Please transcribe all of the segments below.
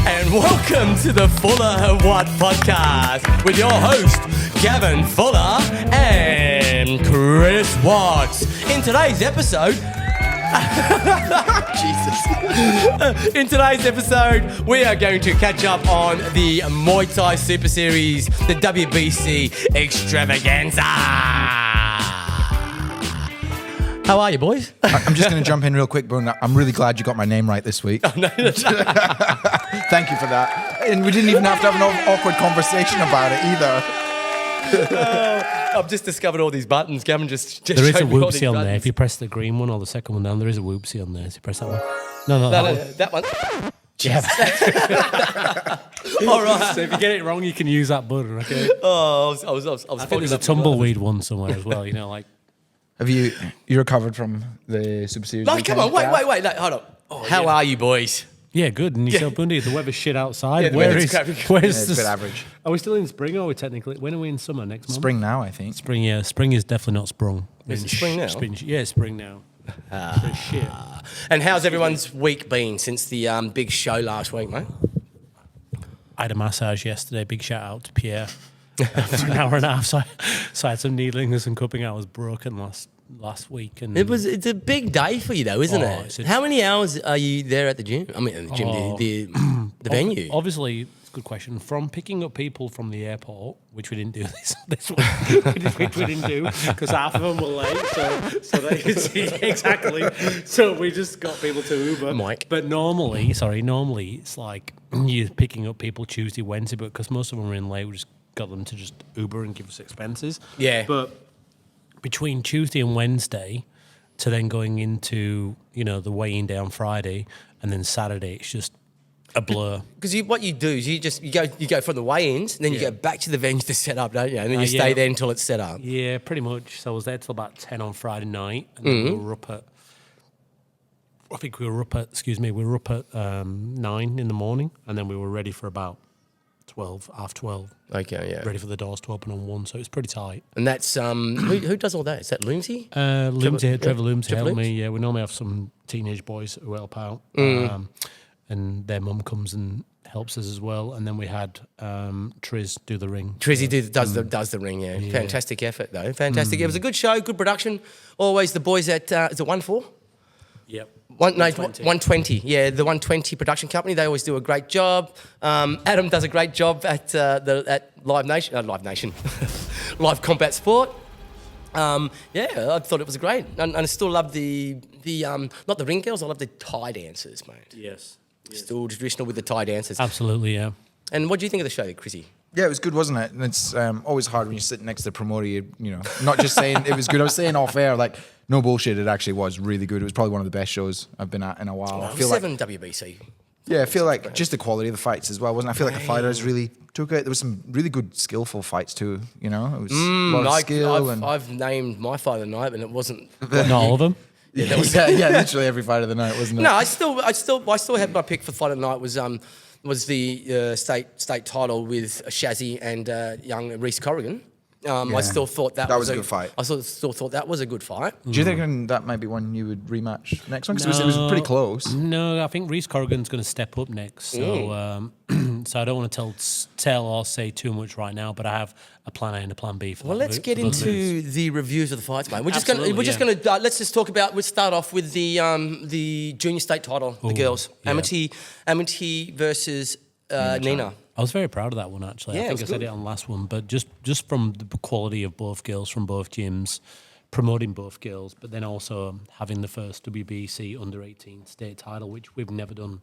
And welcome to the Fullerwatt podcast with your host, Gavin Fuller and Chris Watts. In today's episode, In today's episode, we are going to catch up on the Muay Thai Super Series, the WBC extravaganza. How are you, boys? I'm just going to jump in real quick, Bhoondi. I'm really glad you got my name right this week. Oh, no. Thank you for that. And we didn't even have to have an awkward conversation about it either. I've just discovered all these buttons. Gavin just there is a showed me all whoopsie these on buttons. there. If you press the green one or the second one down, there is a whoopsie on there. So you press that one. No, That one. Yeah. All right. So if you get it wrong, you can use that button. Okay. Oh, I was I think there's a tumbleweed one somewhere as well. You know, like. Have you recovered from the Super Series? No, come on, wait. No, hold on. How are you, boys? Yeah, good. And yourself, Bhoondi, the weather's shit outside. Yeah, the weather's crappy. Where's it's a bit average. Are we still in spring or are we technically? When are we in summer next month? Spring now, I think. Spring, yeah. Spring is definitely not sprung. Is it spring now? Spring now. Shit. And how's everyone's week been since the big show last week, mate? I had a massage yesterday. Big shout out to Pierre. For an hour and a half. So I had some needling and some cupping. I was broken last week. And It's a big day for you, though, isn't it? How many hours are you there at the gym? I mean, the gym, the venue. Obviously, it's a good question. From picking up people from the airport, which we didn't do this week, which we didn't do because half of them were late, so they could see exactly. So we just got people to Uber. Mike. But normally it's like you're picking up people Tuesday, Wednesday, but because most of them were in late, we just got them to just Uber and give us expenses. Yeah. But between Tuesday and Wednesday to then going into, the weighing down Friday and then Saturday, it's just a blur. Because what you do is you go from the weigh-ins, and then you go back to the venue to set up, don't you? And then you stay there until it's set up. Yeah, pretty much. So I was there till about 10 on Friday night, and then we were up at, we were up at 9 in the morning, and then we were ready for about 12, half 12. Okay, yeah. Ready for the doors to open on 1, so it's pretty tight. And that's who does all that? Is that Loomsy? Trevor Looms Trevor helped Looms? me. Yeah, we normally have some teenage boys who help out, and their mum comes and helps us as well. And then we had Triz do the ring. Trizzy does the ring, yeah. Fantastic effort, though. Fantastic. It was a good show, good production. Always the boys at, is it 1-4? Yep. 120. Yeah, the 120 production company. They always do a great job. Adam does a great job at Live Nation, Live Combat Sport. I thought it was great, and I still love the not the ring girls. I love the Thai dancers, mate. Yes. Still traditional with the Thai dancers. Absolutely, yeah. And what do you think of the show, Chrissy? Yeah, it was good, wasn't it? And it's always hard when you're sitting next to the promoter, not just saying it was good. I was saying off air, like, no bullshit, it actually was really good. It was probably one of the best shows I've been at in a while. I feel 7 WBC. Yeah, I feel like just the quality of the fights as well, wasn't it? I feel like the fighters really took it. There was some really good, skillful fights too, It was a lot of skill. I've named my fight of the night, and it wasn't... Not all of them? Yeah, that was... yeah, literally every fight of the night, wasn't it? No, I still had my pick for fight of the night was the state title with Shazzy and young Reece Corrigan. I still thought that was a good fight. I still thought that was a good fight. Do you think that might be one you would rematch next one? Because it was pretty close. No, I think Reece Corrigan's going to step up next. So so I don't want to tell or say too much right now, but I have a plan A and a plan B for Well, let's get into the reviews of the fights, mate. We'll start off with the junior state title, the girls. Yeah. Amity versus Nina. I was very proud of that one, actually. Yeah, I think I said it on last one, but just from the quality of both girls from both gyms, promoting both girls, but then also having the first WBC under-18 state title, which we've never done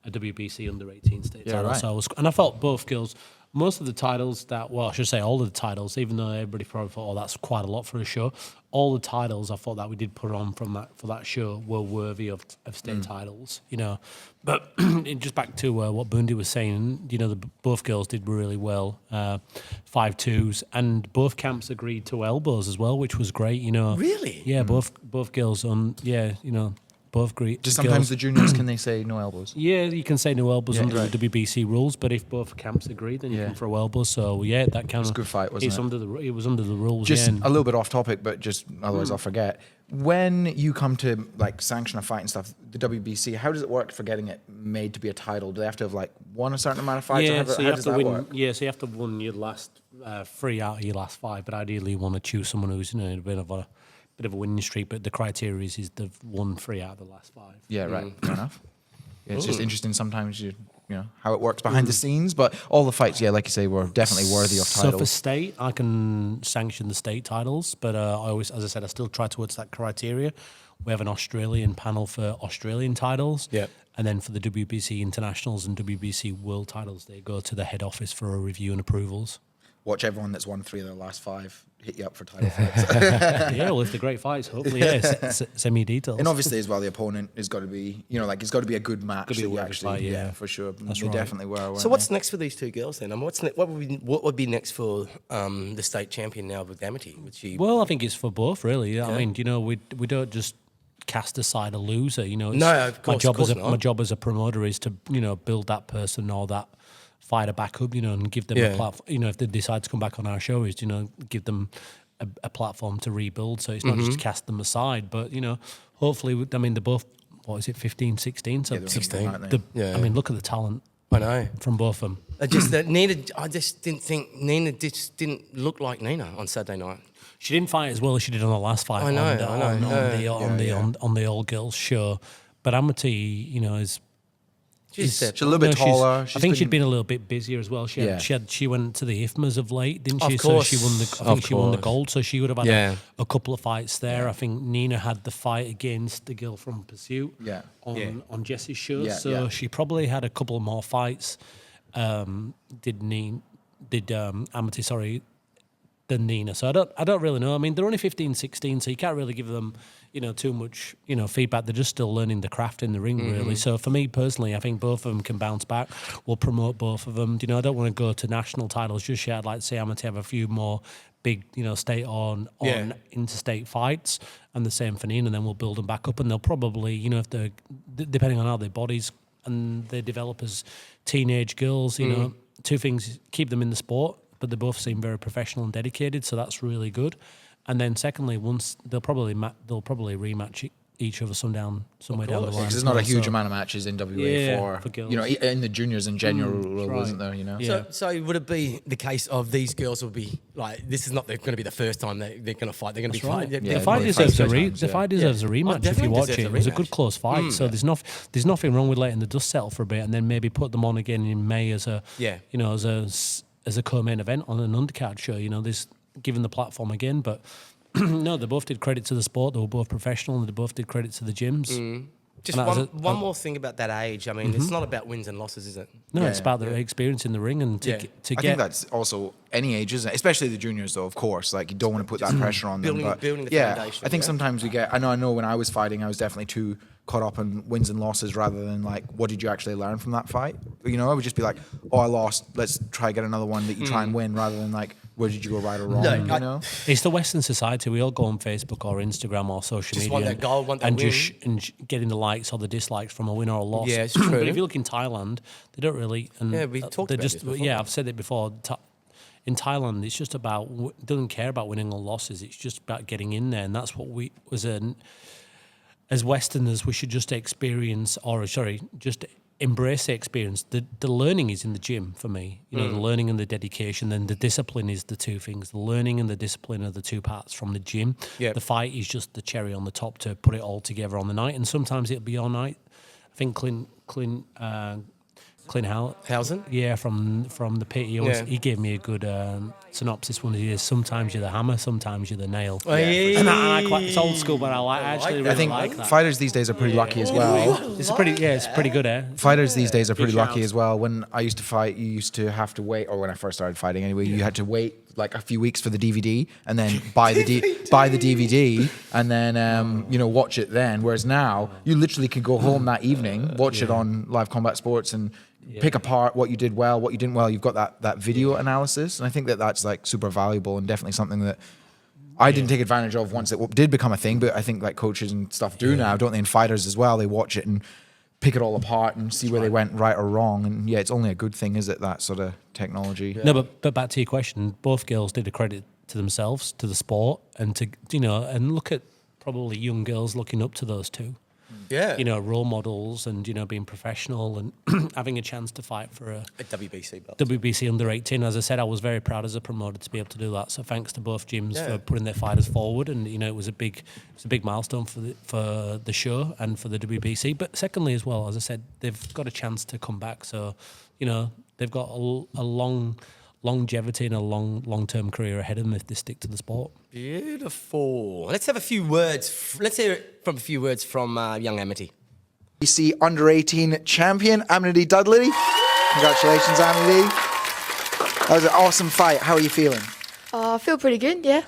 a WBC under-18 state title. Right. So I felt both girls, most of the titles I should say all of the titles, even though everybody probably thought, that's quite a lot for a show, all the titles I thought that we did put on for that show were worthy of state titles, But just back to what Bhoondi was saying, both girls did really well, 5-2s, and both camps agreed to elbows as well, which was great, Really? Yeah, both girls both great. Just sometimes the juniors, can they say no elbows? Yeah, you can say no elbows under right. the WBC rules, but if both camps agree, then you can throw elbows. So that kind of a good fight, wasn't it? It was under the rules. Just yeah. a little bit off topic, but just otherwise I'll forget. When you come to like sanction a fight and stuff, the WBC, how does it work for getting it made to be a title? Do they have to have like won a certain amount of fights? Yeah, or so how does that work? Yeah, so you have to win your last 3 out of your last 5, but ideally you want to choose someone who's in a bit of a winning streak. But the criteria is they've won 3 out of the last 5. Yeah, right. Fair enough. Yeah, it's just interesting sometimes you know how it works behind the scenes, but all the fights, yeah, like you say, were definitely worthy of titles. So for state, I can sanction the state titles, but I always, as I said, I still try towards that criteria. We have an Australian panel for Australian titles, and then for the WBC internationals and WBC world titles, they go to the head office for a review and approvals. Watch everyone that's won 3 of their last 5 hit you up for title fights. Yeah, well, if they're great fights, hopefully, send me details. And obviously, as well, the opponent has got to be, like, it's got to be a good match. Could be a that you worthy actually, fight, yeah. for sure. That's they right. definitely were. So what's next for these 2 girls then? I mean, what would be next for the state champion now with Amity? Well, I think it's for both, really. I mean, we don't just cast aside a loser. It's, No, of course, my job as a promoter is to build that person or that fighter back up, and give them a platform. If they decide to come back on our show, is give them a platform to rebuild. So it's not just cast them aside, but hopefully, I mean, they're both. What is it, 15, 16? So 16. I mean, look at the talent. I know from both of them. I just didn't think Nina just didn't look like Nina on Saturday night. She didn't fight as well as she did on the last fight. I know. On the all girls show, but Amity, is. She's a little bit taller. I think she'd been a little bit busier as well. She went to the IFMAs of late, didn't she? Of course. So she won the gold. So she would have had a couple of fights there. Yeah. I think Nina had the fight against the girl from Pursuit on Jess's show. So she probably had a couple more fights. Did Amity, than Nina. So I don't really know. I mean, they're only 15, 16, so you can't really give them, too much, feedback. They're just still learning the craft in the ring, really. So for me personally, I think both of them can bounce back. We'll promote both of them. I don't want to go to national titles just yet. I'd like to see Amity have a few more big, state on interstate fights, and the same for Nina, and then we'll build them back up. And they'll probably, if they're, depending on how their bodies and they develop as teenage girls, 2 things, keep them in the sport, but they both seem very professional and dedicated, so that's really good. And then secondly, once they'll probably rematch each other somewhere down the line. Because there's not a huge amount of matches in WA for girls. In the juniors in general, wasn't there? Yeah. So would it be the case of these girls will be like, this is not going to be the first time they're going to fight? They're going to be fighting. The fight deserves a rematch if you watch it. It was a good close fight. So there's nothing wrong with letting the dust settle for a bit and then maybe put them on again in May as a as a co-main event on an undercard show. There's given the platform again, but no, they both did credit to the sport. They were both professional, and they both did credit to the gyms. Just one more thing about that age. I mean, it's not about wins and losses, is it? No, it's about the experience in the ring and to I get. think that's also any age, isn't it? Especially the juniors, though. Of course, like you don't want to put that pressure on them. But building the foundation. I think sometimes we get. I know when I was fighting, I was definitely too caught up in wins and losses rather than like what did you actually learn from that fight. I would just be like, oh, I lost. Let's try get another one that you try and win, rather than like where did you go right or wrong. It's the Western society. We all go on Facebook or Instagram or social just media want that goal, want that win. and getting the likes or the dislikes from a win or a loss. Yeah, it's true. But if you look in Thailand, they don't really. And we talked about this before. Yeah, I've said it before. In Thailand, it's just about doesn't care about winning or losses. It's just about getting in there, and that's what we as Westerners we should just experience, just embrace the experience. The learning is in the gym for me. The learning and the dedication, then the discipline is the 2 things. The learning and the discipline are the 2 parts from the gym. Yep. The fight is just the cherry on the top to put it all together on the night, and sometimes it'll be all night. I think Clint Housen? Yeah, from the pit. He gave me a good synopsis one of these. Sometimes you're the hammer, sometimes you're the nail. And I quite, it's old school, but I actually really like that. Fighters these days are pretty lucky as well. It's pretty good, eh? Fighters these days are pretty lucky as well. When I used to fight, you used to have to wait, or when I first started fighting anyway, you had to wait like a few weeks for the DVD and then buy the DVD and then watch it then. Whereas now you literally could go home that evening, watch it on Live Combat Sports and pick apart what you did well, what you didn't well. You've got that video analysis, and I think that's like super valuable and definitely something that I didn't take advantage of once it did become a thing. But I think like coaches and stuff do now, don't they? And fighters as well, they watch it and pick it all apart and see where they went right or wrong. And it's only a good thing, is it, that sort of technology? No, but back to your question, both girls did a credit to themselves, to the sport, and to and look at probably young girls looking up to those two. Yeah. You know, role models and, you know, being professional and having a chance to fight for a WBC belt. WBC under 18. As I said, I was very proud as a promoter to be able to do that. So thanks to both gyms for putting their fighters forward. And, you know, it was a big milestone for the show and for the WBC. But secondly as well, as I said, they've got a chance to come back. So, you know, they've got a longevity and a long-term career ahead of them if they stick to the sport. Beautiful. Let's have a few words. Let's hear it from a few words from young Amity. WBC under 18 champion, Amity Dudley. Congratulations, Amity. That was an awesome fight. How are you feeling? I feel pretty good, yeah.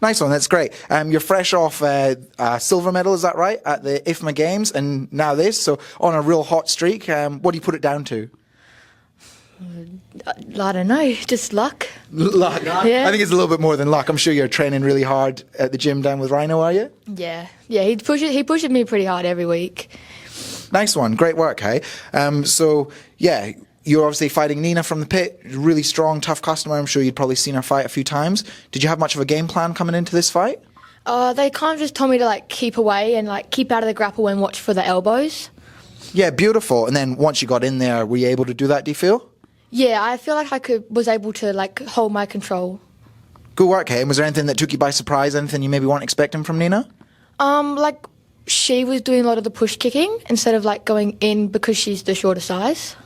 Nice one, that's great. You're fresh off a silver medal, is that right, at the IFMA Games, and now this, so on a real hot streak. What do you put it down to? I don't know, just luck. Luck? Yeah. I think it's a little bit more than luck. I'm sure you're training really hard at the gym down with Rhino, are you? Yeah, he pushes me pretty hard every week. Nice one, great work, hey? So, yeah, you're obviously fighting Nina from the pit, really strong, tough customer. I'm sure you'd probably seen her fight a few times. Did you have much of a game plan coming into this fight? They kind of just told me to like keep away and like keep out of the grapple and watch for the elbows. Yeah, beautiful. And then once you got in there, were you able to do that, do you feel? Yeah, I feel like was able to like hold my control. Good work, hey? And was there anything that took you by surprise, anything you maybe weren't expecting from Nina? Like she was doing a lot of the push kicking instead of like going in because she's the shorter size.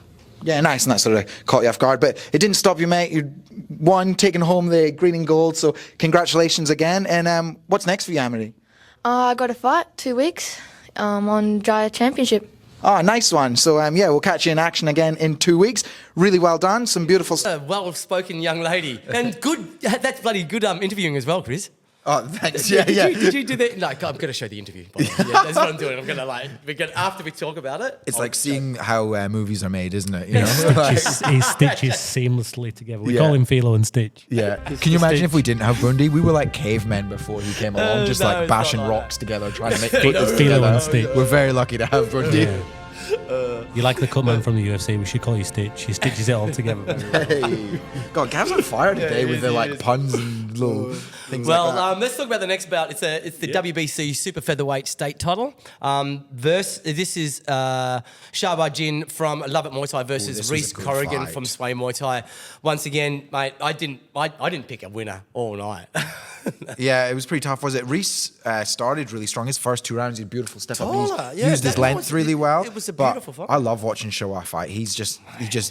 Yeah, nice, and that sort of caught you off guard. But it didn't stop you, mate. You won, taking home the green and gold, so congratulations again. And what's next for you, Amity? I got a fight 2 weeks on Jaya Championship. Oh, nice one. So, yeah, we'll catch you in action again in 2 weeks. Really well done. Some beautiful stuff. A well-spoken young lady. And good, that's bloody good interviewing as well, Chris. Oh, thanks. Did you do that? Like, I'm going to show the interview. Yeah, that's what I'm doing. I'm going to, after we talk about it. It's like seeing how movies are made, isn't it? You know? He stitches seamlessly together. We call him Philo and Stitch. Yeah. Can you imagine if we didn't have Bhoondi? We were like cavemen before he came along, just like bashing rocks together, trying to make footers Philo together. and Stitch. We're very lucky to have Bhoondi. Yeah. You like the cutman from the UFC? We should call you Stitch. He stitches it all together. Hey. God, Gav's on fire today with the like puns and little things like that. Let's talk about the next bout. It's the WBC Super Featherweight state title. This is Shahbaz Jin from Love It Muay Thai versus Reese Corrigan from Sway Muay Thai. Once again, mate, I didn't pick a winner all night. Yeah, it was pretty tough, was it? Reese started really strong. His first 2 rounds, he had beautiful step up. Taller, He used his length really well. It was a beautiful fight. I love watching Showa fight. He just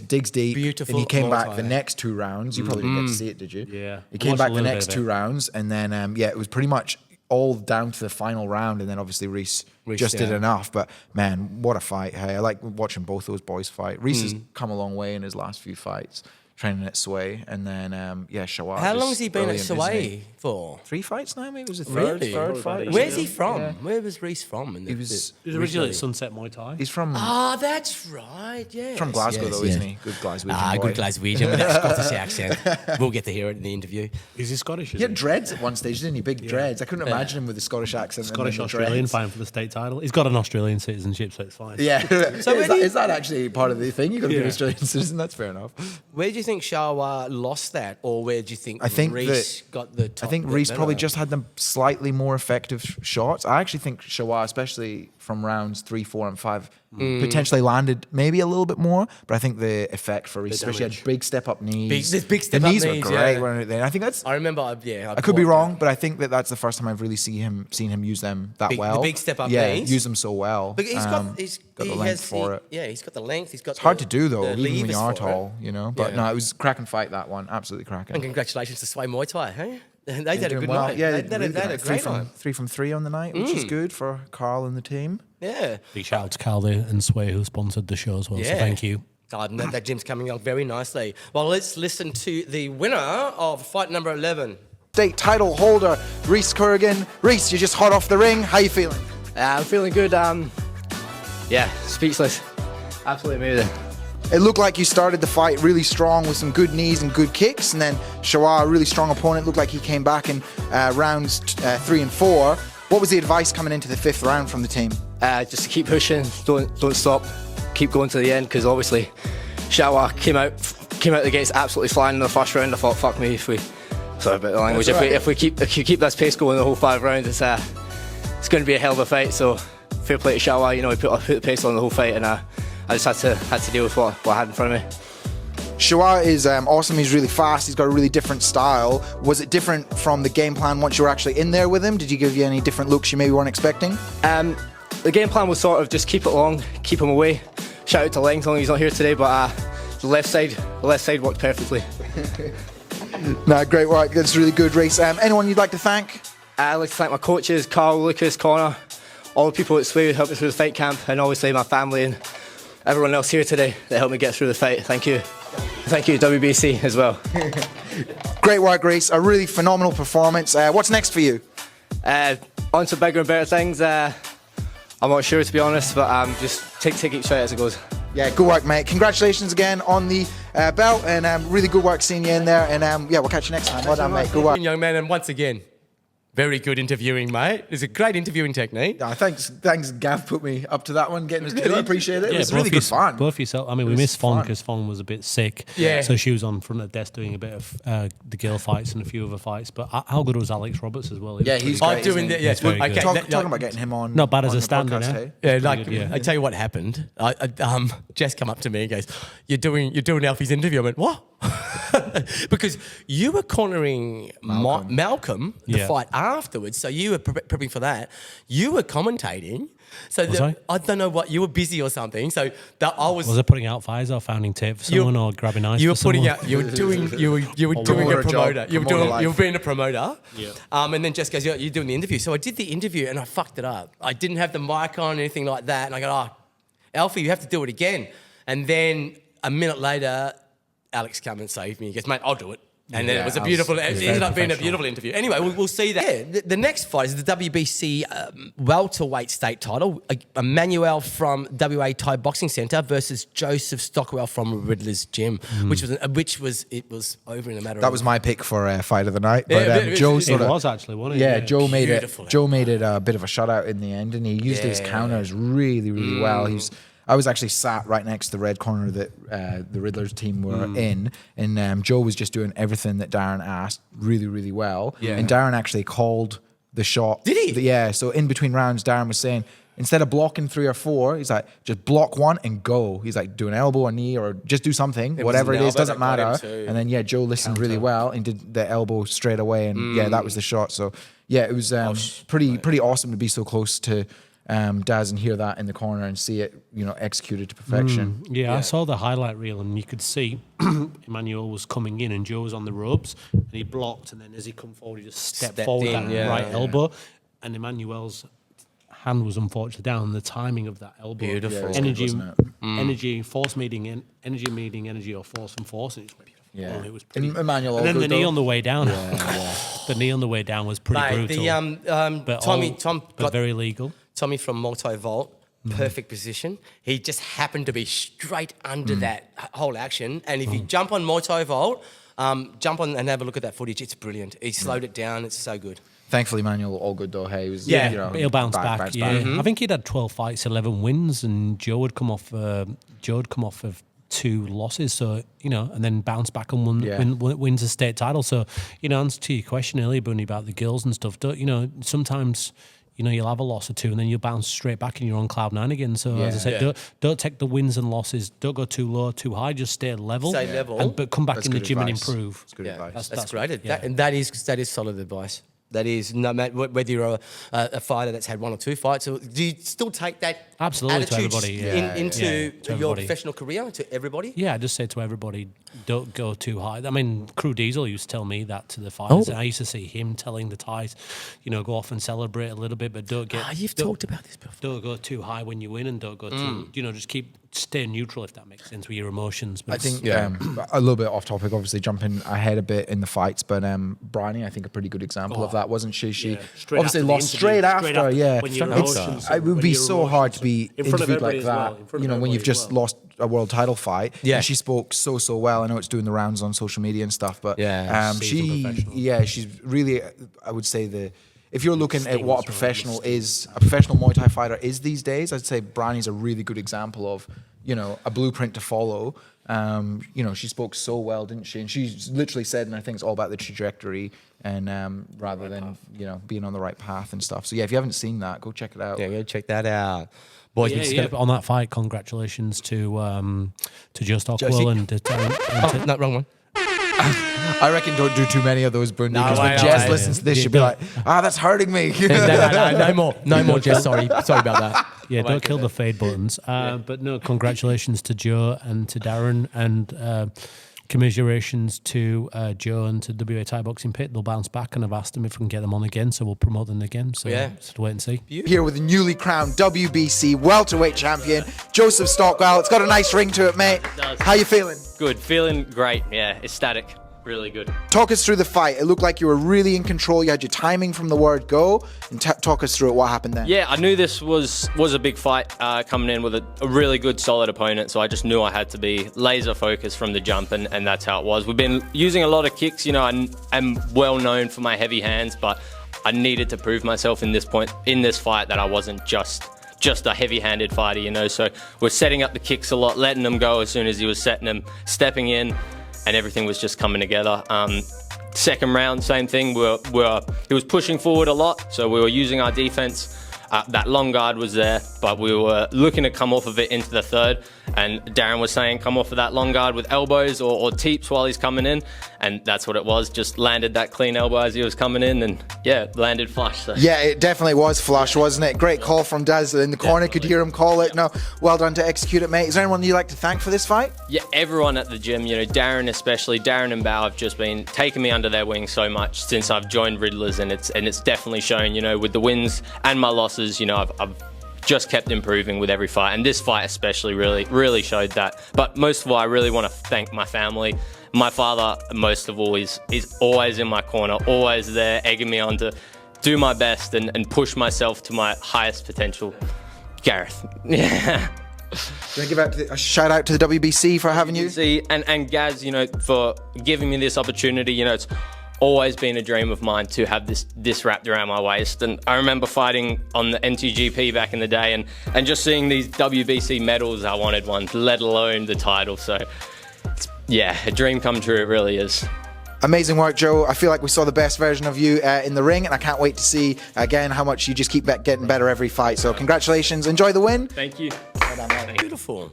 digs deep. Beautiful And he came Muay back Thai. the next 2 rounds. You probably didn't get to see it, did you? Yeah. He came Watched back a the little next bit of 2 it. rounds, and then it was pretty much all down to the final round, and then obviously Reese just did enough. But man, what a fight! Hey, I like watching both those boys fight. Reese has come a long way in his last few fights, training at Sway, and then Shawar. How long has he been at brilliant, isn't Sway he? for? 3 fights now, maybe it was the Really? third fight. Where's he from? Where was Reese from? He was He was originally at Sunset Muay Thai. He's from That's right. Yeah. from Glasgow though, isn't he? Good Glaswegian boy. Good Glaswegian with that Scottish accent. We'll get to hear it in the interview. Is he Scottish? He had dreads at one stage, didn't he? Big dreads. I couldn't imagine him with the Scottish accent. Scottish and then the Australian dreads. fine for the state title. He's got an Australian citizenship, so it's fine. Yeah. So is that actually part of the thing? You got to be an Yeah. Australian citizen. That's fair enough. Where do you think Shahwa lost that, or where do you think I think Reese got the top? I think Reese probably just had the slightly more effective shots. I actually think Shawar, especially from rounds 3, 4, and 5, potentially landed maybe a little bit more. But I think the effect for Reese, especially had big step up knees. Big the step-up knees were knees, great. yeah. Weren't they? I think that's. I remember. I could be wrong, but I think that's the first time I've really seen him use them that The well. big step-up yeah, knees. use them so well. But he's got the length for it. Yeah, he's got the length. He's got. It's hard to do though, even when you are tall, you know. But Yeah. no, it was a cracking fight, that one. Absolutely cracking. And congratulations to Sway Muay Thai, hey? They had a Doing good well. night. Yeah, they really had good a night. great night. 3 from 3 on the night, which is good for Carl and the team. Yeah. Big shout out to Caldy and Sway who sponsored the show as well. So Yeah. thank you. God, that gym's coming along very nicely. Well, let's listen to the winner of fight number 11. State title holder, Reese Corrigan. Reese, you're just hot off the ring. How you feeling? I'm feeling good. Speechless. Absolutely amazing. It looked like you started the fight really strong with some good knees and good kicks, and then Shawar, a really strong opponent, looked like he came back in rounds 3 and 4. What was the advice coming into the 5th round from the team? Just to keep pushing, don't stop, keep going to the end, because obviously Shahwa came out the gates absolutely flying in the first round. I thought, fuck me, sorry about the language, if we keep this pace going the whole 5 rounds, it's it's going to be a hell of a fight. So fair play to Shawa. You know, he put the pace on the whole fight, and I just had to deal with what I had in front of me. Shua is awesome. He's really fast. He's got a really different style. Was it different from the game plan once you were actually in there with him? Did he give you any different looks you maybe weren't expecting? The game plan was sort of just keep it long, keep him away. Shout out to Langton, he's not here today, but the left side worked perfectly. No, great work. That's a really good race. Anyone you'd like to thank? I'd like to thank my coaches, Carl, Lucas, Connor, all the people at Sway who helped me through the fight camp, and obviously my family and everyone else here today that helped me get through the fight. Thank you. Thank you, WBC, as well. Great work, Reece. A really phenomenal performance. What's next for you? On to bigger and better things. I'm not sure, to be honest, but just take each fight as it goes. Yeah, good work, mate. Congratulations again on the belt, and really good work seeing you in there. And yeah, we'll catch you next time. Well done, mate. Good work. Young man, and once again, very good interviewing, mate. It's a great interviewing technique. Thanks, Gav put me up to that one, getting us to I appreciate it. It was both really good fun. Both yourself. I mean, we missed Fong because Fong was a bit sick. Yeah. So she was on front of the desk doing a bit of the girl fights and a few other fights. But how good was Alex Roberts as well? Yeah, he's great. doing that. Yeah, He's very okay. good. Talking about getting him on. Not bad as on a the stand-in, podcast, eh? hey? Yeah, like good, yeah. I tell you what happened. Jess come up to me and goes, "You're doing Alfie's interview." I went, "What?" Because you were cornering Malcolm the fight afterwards, so you were prepping for that. You were commentating, so I don't know what you were busy or something. So that I was. Was I putting out fires or founding tape for someone or grabbing ice? You were for putting someone? out. You were doing. You were doing a promoter. You were being a promoter. Yeah. And then Jess goes, "You're doing the interview." So I did the interview and I fucked it up. I didn't have the mic on or anything like that, and I go, "Oh, Alfie, you have to do it again." And then a minute later, Alex came and saved me. He goes, "Mate, I'll do it." And then it was a beautiful, it ended up being a beautiful interview. Anyway, we'll see that. Yeah, the next fight is the WBC welterweight state title. Emmanuel from WA Thai Boxing Centre versus Joseph Stockwell from Riddler's Gym, which was over in a matter of... That was my pick for fight of the night. But Joe sort of... It was actually, wasn't it? Yeah, Joe made Beautiful. it. Joe made it a bit of a shutout in the end, and he used his counters really, really well. I was actually sat right next to the red corner that the Riddler's team were in, and Joe was just doing everything that Darren asked really, really well. Yeah. And Darren actually called the shot. Did he? Yeah. So in between rounds, Darren was saying, instead of blocking 3 or 4, he's like, just block 1 and go. He's like, do an elbow or knee or just do something, whatever it is, doesn't matter. And then, Joe listened really well and did the elbow straight away. And that was the shot. So, it was pretty awesome to be so close to Daz and hear that in the corner and see it, executed to perfection. I saw the highlight reel and you could see Emmanuel was coming in and Joe was on the ropes and he blocked, and then as he come forward, he just stepped forward that right elbow, and Emmanuel's hand was unfortunately down. And the timing of that elbow, beautiful, energy, force meeting energy, or force and force. And it was pretty. Emmanuel, and then the knee on the way down. The knee on the way down was pretty brutal. Tom got very legal. Tommy from multi-vault, perfect position. He just happened to be straight under that whole action. And if you jump on multi-vault, jump on and have a look at that footage. It's brilliant. He slowed it down. It's so good. Thankfully, Manuel, all good though. Hey, he was, he'll bounce back. I think he'd had 12 fights, 11 wins, and Joe had come off of 2 losses, so and then bounce back and wins a state title. So answer to your question earlier, Bhoondi, about the girls and stuff. Sometimes you'll have a loss or 2 and then you'll bounce straight back and you're on cloud 9 again. So as I said, don't take the wins and losses. Don't go too low, too high. Just stay level. Stay level. But come back in the gym advice. and improve. That's good advice. That's great. That is solid advice. That is, no matter whether you're a fighter that's had 1 or 2 fights, or do you still take that absolutely to everybody into to your everybody. professional career, to everybody? Yeah, I just say to everybody, don't go too high. I mean, Crew Diesel used to tell me that to the fighters. And I used to see him telling the Thais, go off and celebrate a little bit, but don't get... You've talked about this before. Don't go too high when you win, and don't go too... just stay neutral, if that makes sense, with your emotions. But I think a little bit off topic, obviously jumping ahead a bit in the fights, but Bryony, I think a pretty good example of that, wasn't she? She obviously lost straight after. It would be so hard to be interviewed like that, when you've just lost a world title fight. Yeah, and she spoke so well. I know it's doing the rounds on social media and stuff, but she's really, I would say, if you're looking at what a professional Muay Thai fighter is these days, I'd say Bryony's a really good example of, a blueprint to follow. She spoke so well, didn't she? And she literally said, and I think it's all about the trajectory and rather than being on the right path and stuff. So yeah, if you haven't seen that, go check it out. Yeah, go check that out, boys. On that fight, congratulations to Joe Stockwell and to no, wrong one. I reckon don't do too many of those, Bhoondi, because when no, Jess listens to this, she'll be like, that's hurting me. No more, Jess. Sorry about that. Yeah, don't kill the fade buttons. But no, congratulations to Joe and to Darren, and commiserations to Joe and to WA Thai Boxing Pit. They'll bounce back, and I've asked them if we can get them on again, so we'll promote them again. So just wait and see. Here with the newly crowned WBC welterweight champion, Joseph Stockwell. It's got a nice ring to it, mate. It does. How you feeling? Good, feeling great. Yeah, ecstatic. Really good. Talk us through the fight. It looked like you were really in control. You had your timing from the word go. And talk us through it. What happened there? Yeah, I knew this was a big fight coming in with a really good, solid opponent. So I just knew I had to be laser focused from the jump, and that's how it was. We've been using a lot of kicks. I'm well known for my heavy hands, but I needed to prove myself in this fight that I wasn't just a heavy-handed fighter. So we're setting up the kicks a lot, letting them go as soon as he was setting them, stepping in, and everything was just coming together. Second round, same thing. He was pushing forward a lot, so we were using our defense. That long guard was there, but we were looking to come off of it into the third. And Darren was saying, come off of that long guard with elbows or teeps while he's coming in. And that's what it was. Just landed that clean elbow as he was coming in, and landed flush. So. Yeah, it definitely was flush, wasn't it? Great call from Daz in the corner. Could hear him call it. No, well done to execute it, mate. Is there anyone you'd like to thank for this fight? Yeah, everyone at the gym. Darren especially. Darren and Bao have just been taking me under their wing so much since I've joined Riddlers, and it's definitely shown. With the wins and my losses, I've just kept improving with every fight, and this fight especially really showed that. But most of all, I really want to thank my family. My father, most of all, is always in my corner, always there, egging me on to do my best and push myself to my highest potential. Gareth. Yeah. Can I give a shout out to the WBC for having you? And Gaz, for giving me this opportunity. It's always been a dream of mine to have this wrapped around my waist. And I remember fighting on the MTGP back in the day and just seeing these WBC medals. I wanted one, let alone the title. So a dream come true. It really is. Amazing work, Joe. I feel like we saw the best version of you in the ring, and I can't wait to see again how much you just keep getting better every fight. So congratulations. Enjoy the win. Thank you. Well done, mate. Beautiful.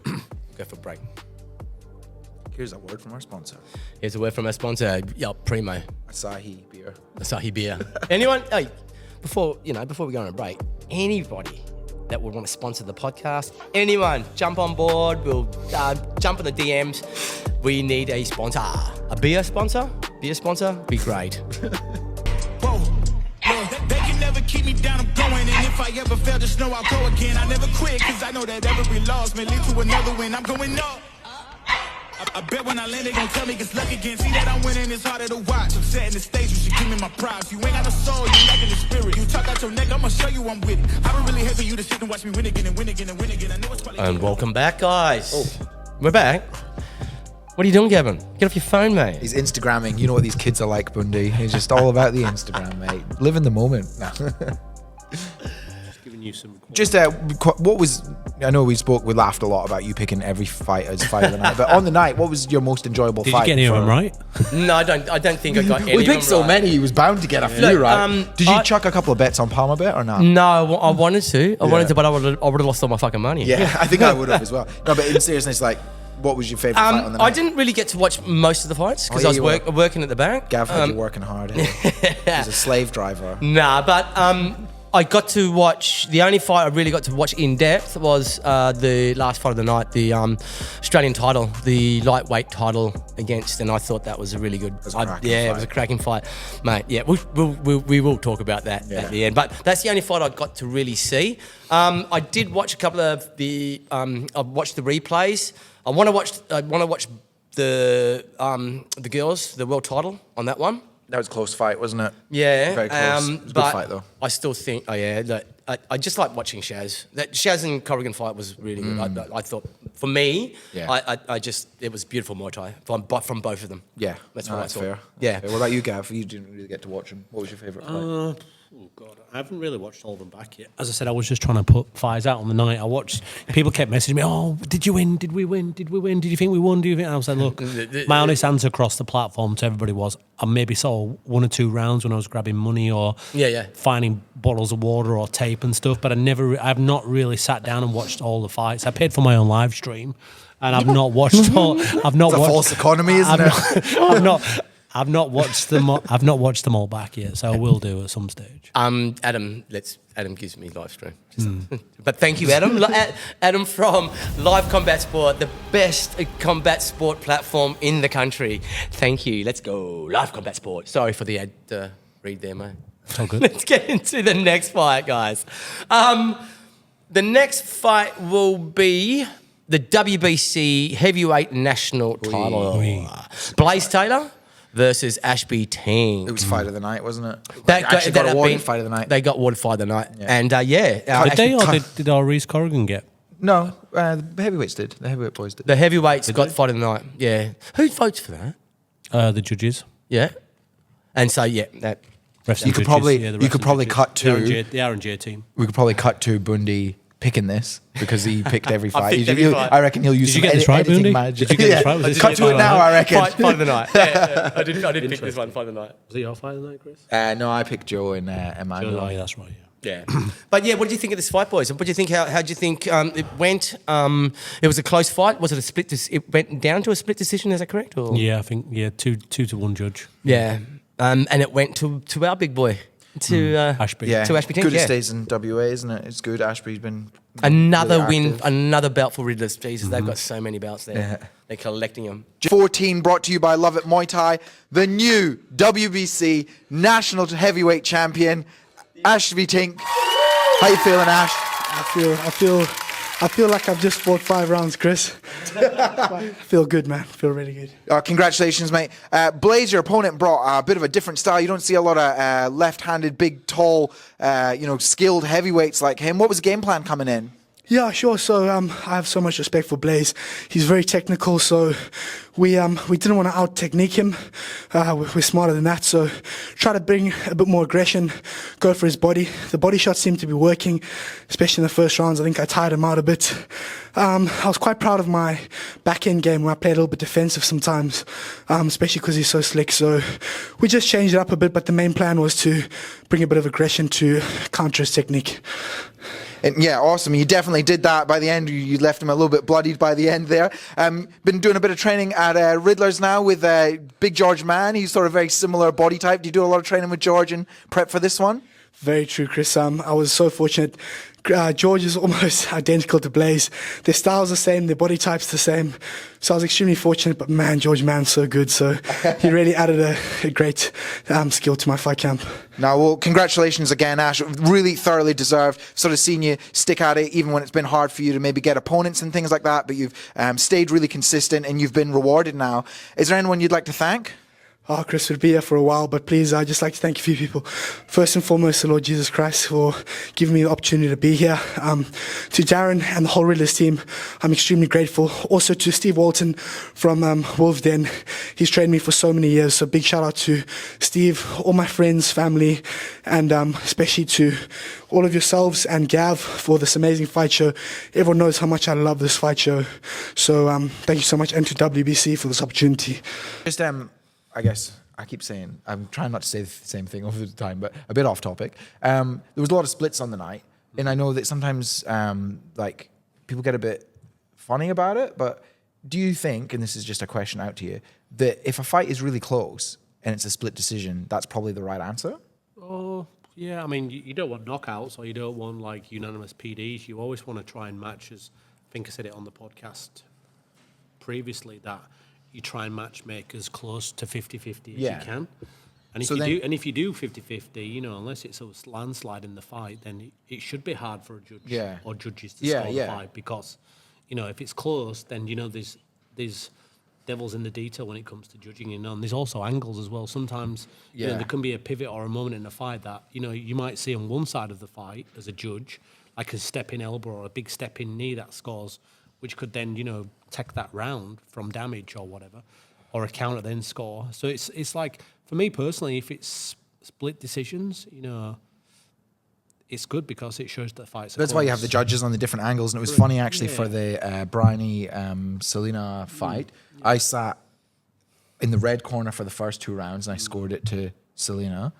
Go for a break. Here's a word from our sponsor. Here's a word from our sponsor, Primo. Asahi beer. Asahi beer. Anyone? Hey, before we go on a break, anybody that would want to sponsor the podcast, anyone, jump on board. We'll jump in the DMs. We need a sponsor. A beer sponsor? Beer sponsor? Be great. Whoa. They can never keep me down, I'm going. And if I ever fail, just know I'll go again. I never quit, cause I know that every loss may lead to another win. I'm going up. I bet when I land, they gon' tell me it's luck again. See that I'm winning, it's harder to watch. I'm setting the stage, you should give me my props. You ain't got no soul, you lacking the spirit. You talk out your neck, I'ma show you I'm with it. I would really hate for you to sit and watch me win again and win again and win again. I know it's probably... And welcome back, guys. We're back. What are you doing, Gavin? Get off your phone, mate. He's Instagramming. You know what these kids are like, Bhoondi. He's just all about the Instagram, mate. Live in the moment. Giving you some. Just what was? I know we laughed a lot about you picking every fight as fight of the night, but on the night, what was your most enjoyable Did fight? you get any of them right? No, I don't think I got any. We of them picked so right. many, he was bound to get a few Look, right. Did you chuck a couple of bets on Palmer bet or not? No, I wanted to. But I would have lost all my fucking money. Yeah, I think I would have as well. No, but in seriousness, what was your favourite fight on the night? I didn't really get to watch most of the fights because I was working at the bank. Gav had you working hard. He's a slave driver. Nah, but I got to watch, the only fight I really got to watch in depth was the last fight of the night, the Australian title, the lightweight title against, and I thought that was a really good, It was a cracking fight, mate. Yeah, we will talk about that at the end, but that's the only fight I got to really see. I did watch a couple of I watched the replays. I want to watch the girls, the world title on that one. That was a close fight, wasn't it? Yeah, very close. It was a good fight though. I still think, I just like watching Shaz. That Shaz and Corrigan fight was really good. I thought, for me, it was beautiful Muay Thai from both of them. Yeah, that's what I thought. Fair. Yeah. What about you, Gav? You didn't really get to watch them. What was your favourite fight? Oh God, I haven't really watched all of them back yet. As I said, I was just trying to put fires out on the night. I watched. People kept messaging me, "Oh, did you win? Did we win? Did we win? Did you think we won? Do you think?" And I was like, "Look, my honest answer across the platform to everybody was, I maybe saw 1 or 2 rounds when I was grabbing money or finding bottles of water or tape and stuff, but I've not really sat down and watched all the fights. I paid for my own live stream, and I've not watched all. I've not It's a watched, false economy, isn't it? I've not watched them. I've not watched them all back yet, so I will do at some stage. Adam gives me live stream. But thank you, Adam. Adam from Live Combat Sport, the best combat sport platform in the country. Thank you. Let's go. Live Combat Sport. Sorry for the ad read there, mate. It's all good. Let's get into the next fight, guys. The next fight will be the WBC Heavyweight National title. Blaze Taylor versus Ashby Ting. It was fight of the night, wasn't it? That got awarded fight of the night. They got awarded fight of the night. Yeah. And Did they or did Reese Corrigan get? No, the heavyweights did. The heavyweight boys did. The heavyweights got fight of the night. Yeah. Who votes for that? The judges. Yeah. And so that Refs You and could judges, probably cut to the R&J team. we could probably cut to Bhoondi picking this because he picked every fight. picked every fight. I reckon he'll use Did you some get this right, editing Bhoondi? magic. Did you get this right? Was this Cut your to it fight now, of the I reckon. fight of the night. Yeah. I did pick this one, fight of the night. Was it your fight of the night, Chris? No, I picked Joe and Emmanuel. Oh, yeah, that's right. Yeah. Yeah. But yeah, what did you think of this fight, boys? What do you think? How do you think it went? It was a close fight. Was it a split? It went down to a split decision. Is that correct? Or? Yeah, I think 2-1 judge. Yeah. And it went to our big boy, to Ashby. Yeah, to Ashby Ting. good Yeah. stays in WA, isn't it? It's good. Ashby's been Another really win, active. another belt for Riddlers. Jesus, they've got so many belts there. Yeah. They're collecting them. 14 brought to you by Love It Muay Thai, the new WBC National Heavyweight Champion, Ashby Ting. How you feeling, Ash? I feel like I've just fought 5 rounds, Chris. I feel good, man. I feel really good. Congratulations, mate. Blaze, your opponent, brought a bit of a different style. You don't see a lot of left-handed, big, tall, skilled heavyweights like him. What was the game plan coming in? Yeah, sure. So I have so much respect for Blaze. He's very technical, so we didn't want to out-technique him. We're smarter than that, so try to bring a bit more aggression, go for his body. The body shots seem to be working, especially in the first rounds. I think I tired him out a bit. I was quite proud of my back-end game where I played a little bit defensive sometimes, especially because he's so slick. So we just changed it up a bit, but the main plan was to bring a bit of aggression to counter his technique. And yeah, awesome. You definitely did that. By the end, you left him a little bit bloodied by the end there. Been doing a bit of training at Riddler's now with Big George Mann. He's sort of very similar body type. Do you do a lot of training with George and prep for this one? Very true, Chris. I was so fortunate. George is almost identical to Blaze. Their style's the same, their body type's the same. So I was extremely fortunate, but man, George Mann's so good. So he really added a great skill to my fight camp. Now, well, congratulations again, Ash. Really thoroughly deserved. Sort of seen you stick at it, even when it's been hard for you to maybe get opponents and things like that. But you've stayed really consistent and you've been rewarded now. Is there anyone you'd like to thank? Oh, Chris, we'd be here for a while, but please, I'd just like to thank a few people. First and foremost, the Lord Jesus Christ for giving me the opportunity to be here. To Darren and the whole Riddlers team, I'm extremely grateful. Also to Steve Walton from Wolves Den. He's trained me for so many years, so big shout out to Steve, all my friends, family, and especially to all of yourselves and Gav for this amazing fight show. Everyone knows how much I love this fight show. So thank you so much, and to WBC for this opportunity. Just I guess I keep saying, I'm trying not to say the same thing over the time, but a bit off topic. There was a lot of splits on the night, and I know that sometimes like people get a bit funny about it, but do you think, and this is just a question out to you, that if a fight is really close and it's a split decision, that's probably the right answer? Oh, yeah. I mean, you don't want knockouts or you don't want like unanimous PDs. You always want to try and match, as I think I said it on the podcast previously, that you try and match make as close to 50-50 as you can. And if you do 50-50, unless it's a landslide in the fight, then it should be hard for a judge or judges to score the fight, because, if it's close, then there's devils in the detail when it comes to judging, and there's also angles as well. Sometimes there can be a pivot or a moment in the fight that you might see on one side of the fight as a judge, like a step in elbow or a big step in knee that scores, which could then, take that round from damage or whatever, or a counter then score. So it's like, for me personally, if it's split decisions, it's good because it shows that fights. That's why you have the judges on the different angles, and it was funny actually for the Bryony Salina fight. I sat in the red corner for the first 2 rounds, and I scored it to Salina.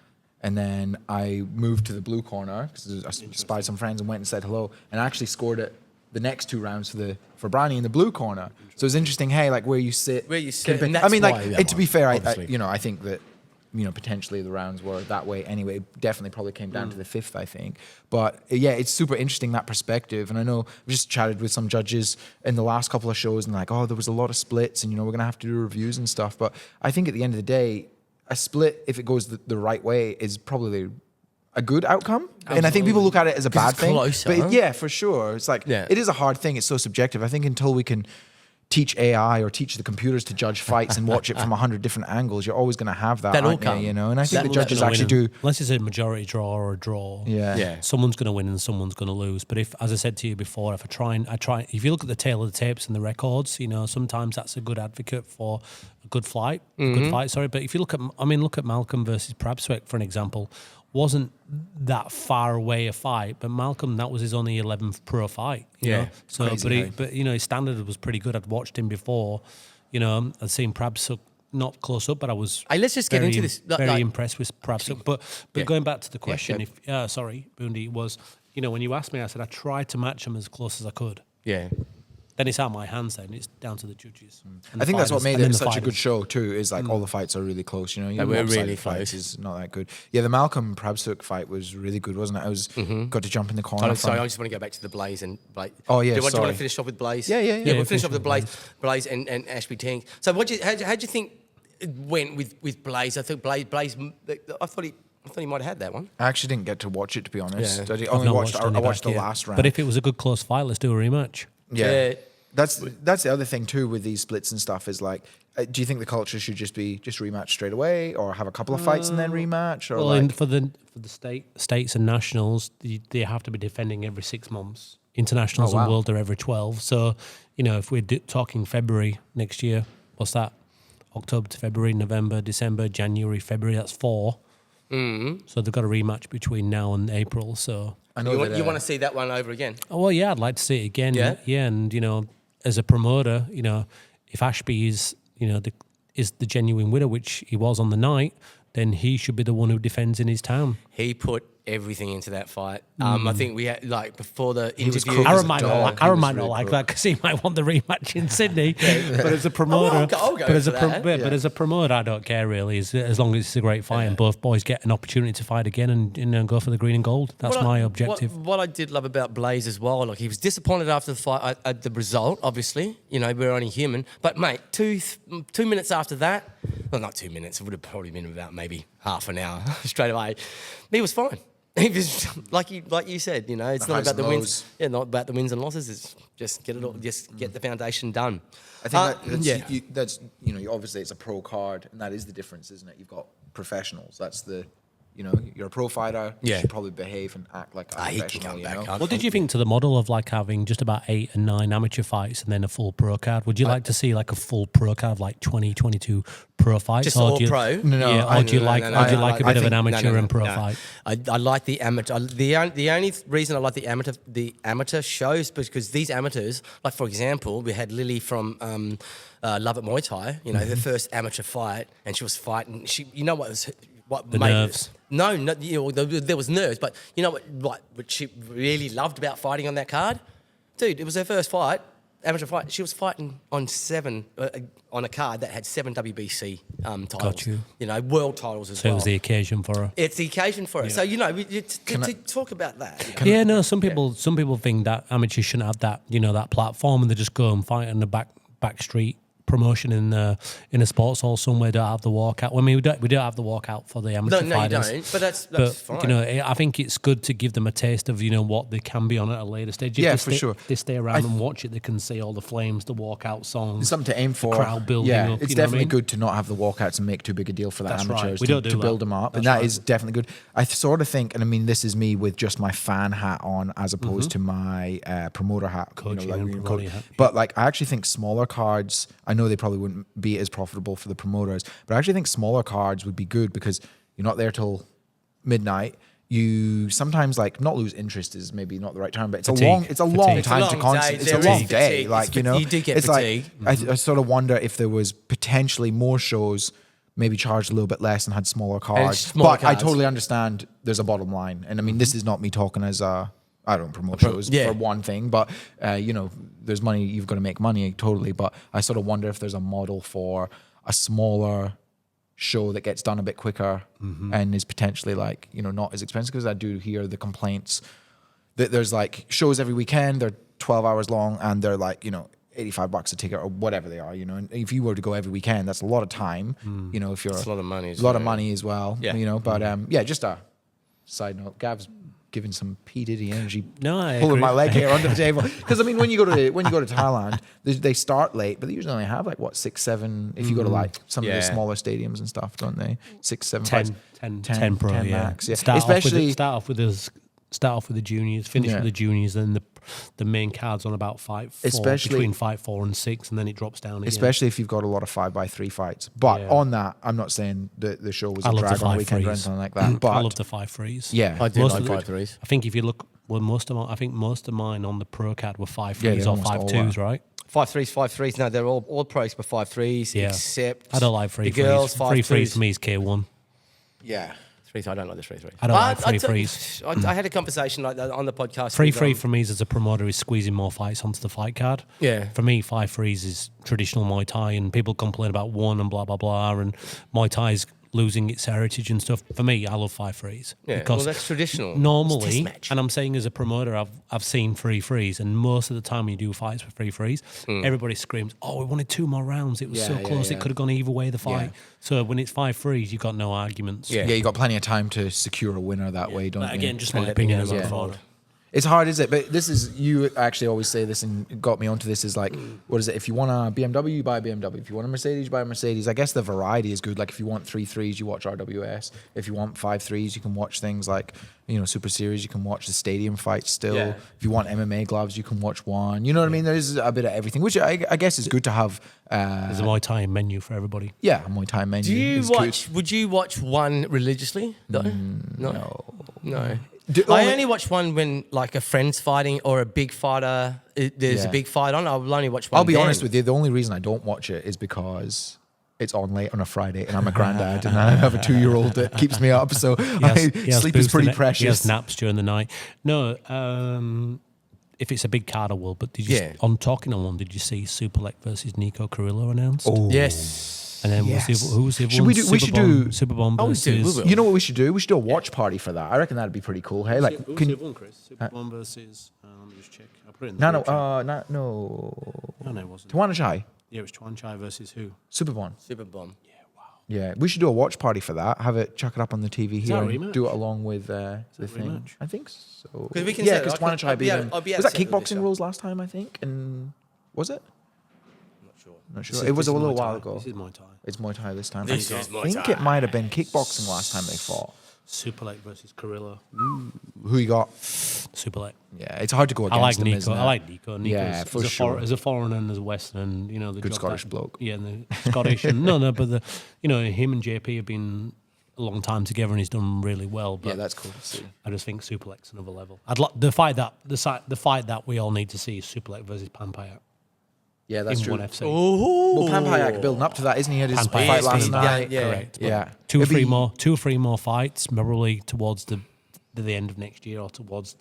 And then I moved to the blue corner because I spied some friends and went and said hello, and I actually scored it the next 2 rounds for Bryony in the blue corner. So it's interesting, hey, like where you sit. And I mean, that's like, to be fair, I obviously. I think that, potentially the rounds were that way anyway. It definitely probably came down to the 5th, I think. But yeah, it's super interesting, that perspective. And I know I've just chatted with some judges in the last couple of shows and like, oh, there was a lot of splits and, we're going to have to do reviews and stuff. But I think at the end of the day, a split, if it goes the right way, is probably a good outcome. Absolutely. And I think people look at it as a bad thing. Closer. But yeah, for sure. It's like, it is a hard thing. It's so subjective. I think until we can teach AI or teach the computers to judge fights and watch it from 100 different angles, you're always going to have that, aren't you? And I think the judges actually do. Unless it's a majority draw or a draw, someone's going to win and someone's going to lose. But if, as I said to you before, if I try, if you look at the tail of the tapes and the records, sometimes that's a good advocate for a good fight. But if you look at Malcolm versus Prabswek, for an example, wasn't that far away a fight, but Malcolm, that was his only 11th pro fight. You know? So, but his standard was pretty good. I'd watched him before. I'd seen Prabsuk not close up, but I was. Let's just get into this. Very impressed with Prabsuk. But going back to the question, Bhoondi, was when you asked me, I said I tried to match him as close as I could. Yeah. Then it's out of my hands. Then it's down to the judges. I think that's what made it such a good show too. Is like all the fights are really close. They were really close. Is not that good. Yeah, the Malcolm Prabsuk fight was really good, wasn't it? I was got to jump in the corner. I just want to go back to the Blaze and Blaze. Oh yeah, do you want to finish off with Blaze? Yeah. We'll finish off with Blaze and Ashby Tank. So how'd you think it went with Blaze? I think Blaze. I thought he might have had that one. I actually didn't get to watch it, to be honest. Yeah. I watched the last round. But if it was a good close fight, let's do a rematch. Yeah. That's the other thing too with these splits and stuff is like, do you think the culture should just rematch straight away, or have a couple of fights and then rematch? Or for the states and nationals, they have to be defending every 6 months. Internationals and world are every 12. So if we're talking February next year, what's that? October to February, November, December, January, February. That's 4. So they've got a rematch between now and April. So I know you want to see that one over again. Oh well, yeah, I'd like to see it again. Yeah, and as a promoter, if Ashby is the genuine winner, which he was on the night, then he should be the one who defends in his town. He put everything into that fight. I think we had, before the interview. Aaron might not like that because he might want the rematch in Sydney. But as a promoter, as a promoter, I don't care really. As long as it's a great fight and both boys get an opportunity to fight again and go for the green and gold. That's my objective. What I did love about Blaze as well, like he was disappointed after the fight at the result. Obviously, we're only human. But mate, 2 minutes after that, well, not 2 minutes. It would have probably been about maybe half an hour straight away. He was fine. He was like you said, it's not about the wins. Yeah, not about the wins and losses. It's just get it all, just get the foundation done. I think that's obviously it's a pro card, and that is the difference, isn't it? You've got professionals. That's the you're a pro fighter. You should probably behave and act like a professional. What did you think to the model of like having just about 8 and 9 amateur fights and then a full pro card? Would you like to see like a full pro card of like 20, 22 pro fights? Just all pro? No. Or do you like a bit of an amateur and pro fight? I like the amateur. The only reason I like the amateur shows because these amateurs, like for example, we had Lily from Love at Muay Thai. Her first amateur fight, and she was fighting. What the made nerves. No, there was nerves, but what she really loved about fighting on that card, dude. It was her first fight, amateur fight. She was fighting on 7 on a card that had 7 WBC titles. Got you. World titles as well. So it was the occasion for her. It's the occasion for her. So to talk about that. Some people think that amateurs shouldn't have that that platform, and they just go and fight in the back street promotion in a sports hall somewhere. Don't have the walkout. I mean, we don't have the walkout for the amateur fighters. No, you don't. But that's fine. I think it's good to give them a taste of what they can be on at a later stage. For sure. If they stay around and watch it, they can see all the flames, the walkout songs. There's something to aim for. Crowd building up. It's definitely good to not have the walkouts and make too big a deal for the amateurs to build them up, and that is definitely good. I sort of think, and I mean, this is me with just my fan hat on as opposed to my promoter hat, But like, I actually think smaller cards. I know they probably wouldn't be as profitable for the promoters, but I actually think smaller cards would be good because you're not there till midnight. you sometimes like not lose interest is maybe not the right term, but it's Fatigue. a long Fatigue. time to constantly. It's a long day. Fatigue. Like, you know, You do get it's fatigue. like I sort of wonder if there was potentially more shows maybe charged a little bit less and had smaller cards. smaller But I cards. totally understand there's a bottom line. And I mean, this is not me talking as I don't promote shows for one thing, but you know, there's money, you've got to make money, totally. But I sort of wonder if there's a model for a smaller show that gets done a bit quicker and is potentially like, you know, not as expensive, because I do hear the complaints that there's like shows every weekend, they're 12 hours long and they're like, you know, $85 a ticket or whatever they are, you know. And if you were to go every weekend, that's a lot of time, you know, if you're It's a lot of money. a lot of money as well, Yeah. you know. But yeah, just a side note, Gav's giving some P Diddy energy, No, I pulling agree. my leg here under the table, because I mean, when you go to Thailand, they start late, but they usually only have like what 6, 7. If you go to like some of the smaller stadiums and stuff, don't they? 6, 7, 10, 10 pro, 10 yeah. max, yeah. Start Especially off with the juniors, finish with the juniors, then the main card's on about 5-4, Especially- between 5, 4 and 6, and then it drops down again. especially if you've got a lot of 5x3 fights. But Yeah. on that, I'm not saying that the show was I a love the drag on 5 weekend or threes. anything like that. But I love the 5 threes. yeah, I do Most like of the- 5-3s. I think if you look, well, most of mine on the pro card were 5 Yeah, threes they or almost 5 all 2s, were. right? 5-3s. No, they're all pros for 5-3s, Yeah. except I don't like 3 the girls. 3 5-3s. for me is K1. yeah. 3-3. I don't like the 3-3s. I don't like 3-3s. I had a conversation like that on the podcast. 3-3 with, for me as a promoter is squeezing more fights onto the fight card. Yeah. For me, 5-3s is traditional Muay Thai, and people complain about one and blah, blah, blah, and Muay Thai's losing its heritage and stuff. For me, I love 5-3s. Yeah, because well, that's traditional. It's Normally, test match. and I'm saying as a promoter, I've seen 3-3s, and most of the time when you do fights with 3-3s, everybody screams, "Oh, we wanted 2 more rounds. It was Yeah, so yeah, close. yeah. It could have gone either way, the fight." So when it's 5-3s, you've got no arguments. Yeah. Yeah, you got plenty of time to secure a winner that way, don't But you? again, just And my let me opinion know as a going promoter. forward. It's hard, is it? But this is, you actually always say this and it got me onto this, is like, what is it? If you want a BMW, you buy a BMW. If you want a Mercedes, you buy a Mercedes. I guess the variety is good. Like if you want 3-3s, you watch RWS. If you want 5-3s, you can watch things like, you know, Super Series. You can watch the stadium fights still. Yeah. If you want MMA gloves, you can watch one. You know what I mean? There's a bit of everything, which I guess is good to have. There's a Muay Thai menu for everybody. Yeah, a Muay Thai menu. Do you is good. watch? Would you watch one religiously? No. No. Do- I only watch one when like a friend's fighting or a big fighter. There's Yeah. a big fight on. I'll only watch one. I'll be then. honest with you. The only reason I don't watch it is because it's on late on a Friday, and I'm a granddad, and I have a 2-year-old that keeps me up. So sleep is pretty He has precious. naps during the night. No, if it's a big card, I will. But did you on talking on one? Did you see Superlek versus Nico Carrillo announced? Oh. Yes. And then Yes. who was the other Should one? we do- we should do- Superbomb Oh, we do, we versus. will. You know what we should do? We should do a watch party for that. I reckon that'd be pretty cool. Hey, like, can you? one, Chris? Superbomb versus. Let me just check. I put it in the No, group chat. no. No, it wasn't. Tawana Chai, Yeah, it was Chuan Chai versus who? Superbon. Super bomb. Yeah, we should do a watch party for that. Have it, chuck it up on the TV here, that a and rematch? do it along with the that a thing. rematch? I think so. 'Cause we can yeah, set it. because I can- Tawana Chai I'll be beat able- him. I'll be able Was to that set it with kickboxing this, rules last time? I think, and was it? Not sure. Not sure. It was a little while ago. This is Muay Thai. It's Muay Thai this time. This I is Muay think Thai. it might have been kickboxing last time they fought. Superlek versus Carrillo. Who you got? Superlek. Yeah, it's hard to go I against like him, Nico. isn't it? I like Nico. Nico's, Yeah, for sure. As a foreigner and as a Western, you know, the Good job Scottish that- bloke. Yeah, and the Scottish. And no, but him and JP have been a long time together, and he's done really well. But Yeah, that's cool to see. I just think Superlek's another level. I'd like the fight that we all need to see is Superlek versus Pampayak Yeah, that's in true. one FC. Well, Pampayak building up to that, isn't he? He had his Pampayak fight is last coming back. night. Yeah. Correct. But Yeah. two or It'd three be- more fights, probably towards the end of next year or towards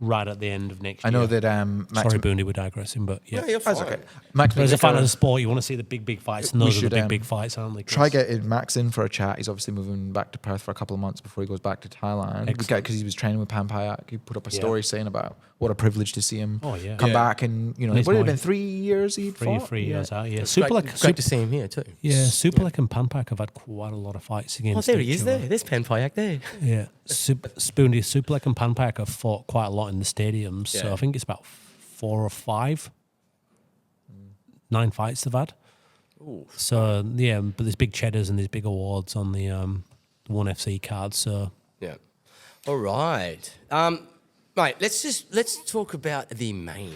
right at the end of next I year. know that Max. Sorry, Bhoondi, we're digressing, but yeah. No, you're That's fine. okay. Max But as a fan of McVicker- the sport, you want to see the big fights, and We those are should, the big fights, aren't they? Chris? Try getting Max in for a chat. He's obviously moving back to Perth for a couple of months before he goes back to Thailand. Excellent. Because he was training with Pampayak. He put up a Yeah. story saying about what a privilege to see him Oh, yeah. come Yeah. back, and And what he's had it my- been 3 years he'd fought? Three years out, yeah. It's great to see him here too. Superlek and Pampayak have had quite a lot of fights Oh, against there he each is other. there. There's Pampayak there. Yeah, Bhoondi, Superlek and Pampayak have fought quite a lot in the stadiums, so Yeah. I think it's about 4 or 5, 9 fights they've had. So yeah, but there's big cheddars and there's big awards on the One FC card. So Yeah. All right. Mate, let's talk about the main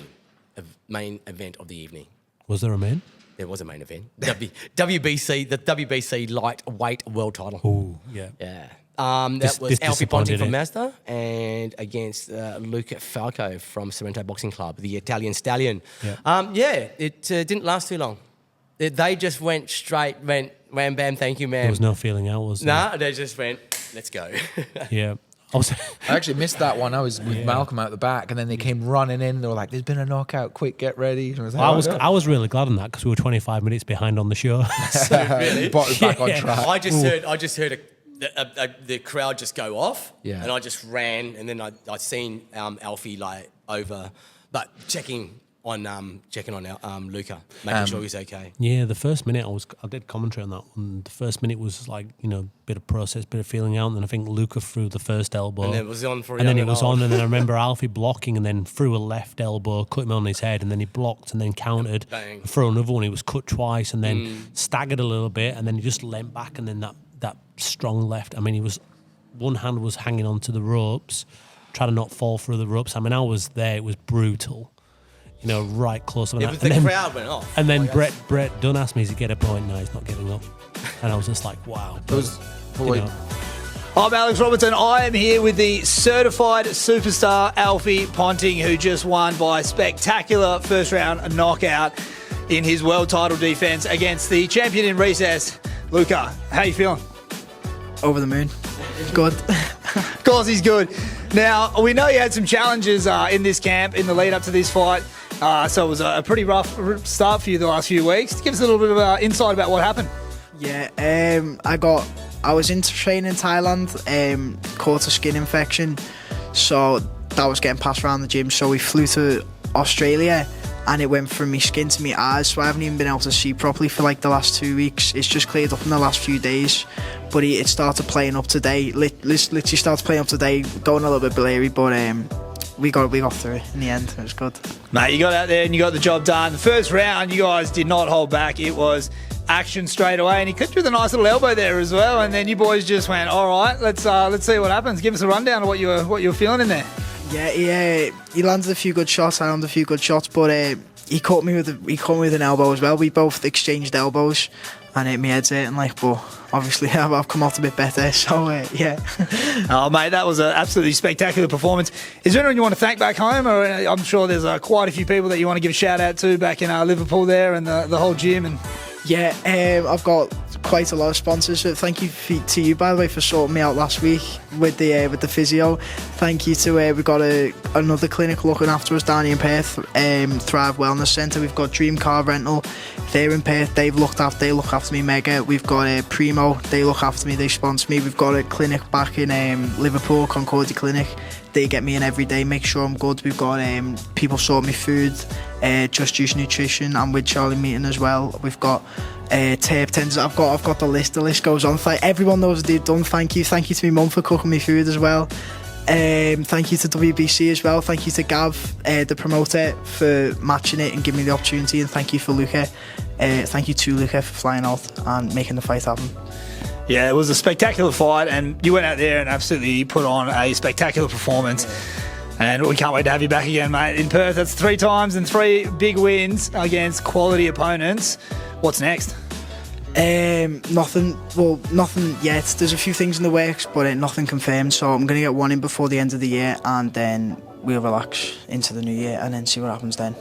event of the evening. was there a man? There was a main event. WBC, the WBC lightweight world title. Ooh, yeah. Yeah. That was this Alfie Ponting disappointed from it. Mazda and against Luca Falco from Sorrento Boxing Club, the Italian stallion. Yeah. It didn't last too long. They just went straight, went wham, bam, thank you, man. There was no feeling out, was there? Nah, they just went, let's go. Yeah. I actually missed that one. I was with Malcolm out the back, and then they came running in. They were like, "There's been a knockout. Quick, get ready." And I was like, I was really glad on that because we were 25 minutes behind on the show. Brought us back on track. I just heard the crowd just go off, and I just ran, and then I seen Alfie like over, but checking on Luca, making sure he's okay. Yeah, the first minute I did commentary on that one. The first minute was like, bit of process, bit of feeling out, and then I think Luca threw the first elbow, and then it was on for, and then it was on, and then I remember Alfie blocking, and then threw a left elbow, cut him on his head, and then he blocked, and then countered, Bang. threw another one. He was cut twice, and then staggered a little bit, and then he just leant back, and then that strong left. I mean, one hand was hanging onto the ropes, trying to not fall through the ropes. I mean, I was there. It was brutal. Right close. The crowd went off. And then Brett Dunn asked me, "Is he get a point?" No, he's not getting up. And I was just like, wow. I'm Alex Robertson. I am here with the certified superstar Alfie Ponting, who just won by spectacular first round knockout in his world title defense against the champion in recess, Luca. How you feeling? Over the moon. Good. Of course he's good. Now, we know you had some challenges in this camp in the lead up to this fight. So it was a pretty rough start for you the last few weeks. Give us a little bit of insight about what happened. Yeah, I was in training in Thailand, caught a skin infection, so that was getting passed around the gym. So we flew to Australia, and it went from my skin to my eyes, so I haven't even been able to see properly for like the last 2 weeks. It's just cleared up in the last few days, but it started playing up today. Literally started playing up today, going a little bit blurry, but we got through it in the end. It was good. Mate, you got out there and you got the job done. The first round, you guys did not hold back. It was action straight away, and he clipped you with a nice little elbow there as well. And then you boys just went, all right, let's see what happens. Give us a rundown of what you were feeling in there. Yeah, he landed a few good shots. I landed a few good shots, but he caught me with an elbow as well. We both exchanged elbows, and my head's hurting but obviously I've come out a bit better. So yeah. Oh mate, that was an absolutely spectacular performance. Is there anyone you want to thank back home? Or I'm sure there's quite a few people that you want to give a shout out to back in Liverpool there, and the whole gym. And yeah, I've got quite a lot of sponsors. So thank you to you, by the way, for sorting me out last week with the physio. Thank you to we got another clinic looking after us down here in Perth, Thrive Wellness Centre. We've got Dream Car Rental. They're in Perth. They look after me mega. We've got Primo. They look after me. They sponsor me. We've got a clinic back in Liverpool, Concordia Clinic. They get me in every day, make sure I'm good. We've got people sort me food, Just Juice Nutrition. I'm with Charlie Meeting as well. We've got tape tens. I've got the list. The list goes on. Everyone knows what they've done. Thank you to my mum for cooking me food as well. Thank you to WBC as well. Thank you to Gav, the promoter, for matching it and giving me the opportunity. And thank you for Luca. Thank you to Luca for flying out and making the fight happen. yeah, it was a spectacular fight, and you went out there and absolutely put on a spectacular performance. And we can't wait to have you back again, mate, in Perth. That's 3 times and 3 big wins against quality opponents. What's next? Nothing yet. There's a few things in the works, but nothing confirmed. So I'm going to get one in before the end of the year, and then we'll relax into the new year and then see what happens then.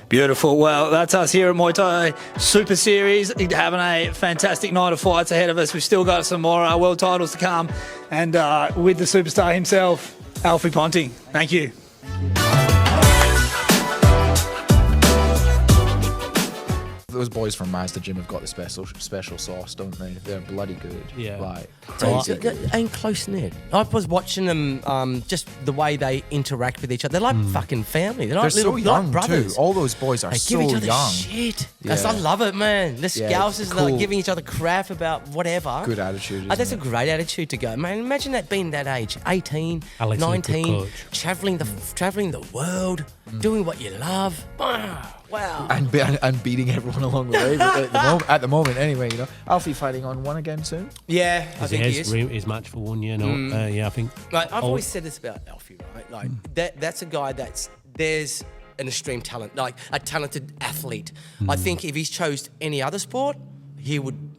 Beautiful. Well, that's us here at Muay Thai Super Series, having a fantastic night of fights ahead of us. We've still got some more world titles to come, and with the superstar himself, Alfie Ponting. Thank you. Those boys from Mazda Gym have got the special sauce, don't they? They're bloody good. Yeah. Like, Crazy good. And close-knit. I was watching them, just the way they interact with each other. They're like fucking family. They're like They're little so young brothers. too. All those boys are They so give each other young. shit. Yeah. I love it, man. The scouts is cool. like giving each other crap about whatever. Good attitude. That's a isn't it? great attitude to go. Man, imagine that being that age, 18, Alex is a good 19, coach. traveling the world, doing what you love. Wow. And beating everyone along the way at the moment anyway, you know. Alfie fighting on one again soon. Yeah, I think he is. His match for 1 year. Yeah, I think. Like, I've always said this about Alfie, right? Like that's a guy there's an extreme talent, like a talented athlete. I think if he chose any other sport, he would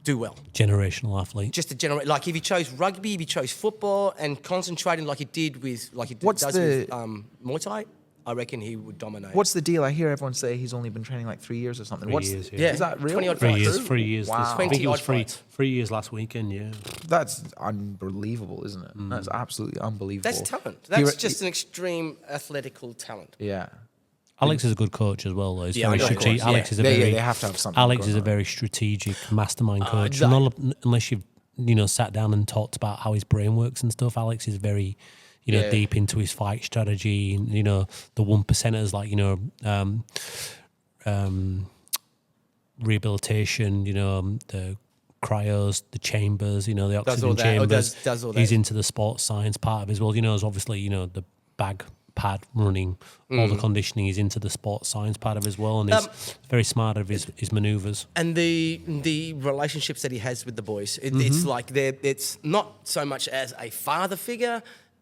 do well. Generational athlete. Just a like if he chose rugby, if he chose football, and concentrating like he did with with Muay Thai, I reckon he would dominate. What's the deal? I hear everyone say he's only been training like 3 years or something. 3 years, yeah. Is that real? 20 odd 3 fights. years. 3 years. Wow. I think it was 20 odd fights. 3 years last weekend. Yeah. That's unbelievable, isn't it? That's absolutely unbelievable. That's talent. That's just an extreme athletical talent. Yeah. Alex is a good coach as well, though. He's Yeah, very of strategic. course, Alex is a They very. have to have something. Alex going is a on. very strategic mastermind coach. Not unless you've sat down and talked about how his brain works and stuff. Alex is very, deep into his fight strategy. And, the 1%ers like rehabilitation. The cryos, the chambers. The oxygen chambers. Does all that. He's into the sports science part of it as well. Is obviously the bag pad running, all the conditioning. He's into the sports science part of it as well, and he's very smart of his manoeuvres. And the relationships that he has with the boys, it's like it's not so much as a father figure.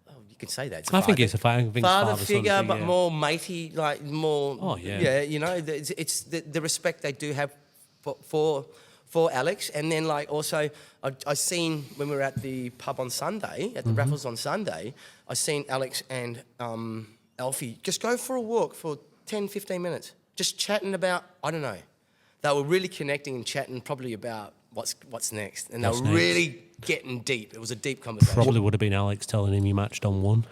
Oh, you can say that. I think it's a father figure, thing, but yeah. more matey, like more. Oh yeah. Yeah, it's the respect they do have for Alex, and then like also I seen when we were at the pub on Sunday at the raffles on Sunday, I seen Alex and Alfie just go for a walk for 10, 15 minutes, just chatting about, I don't know. They were really connecting and chatting probably about what's next. And they were really getting deep. It was a deep conversation. Probably would have been Alex telling him you matched on one.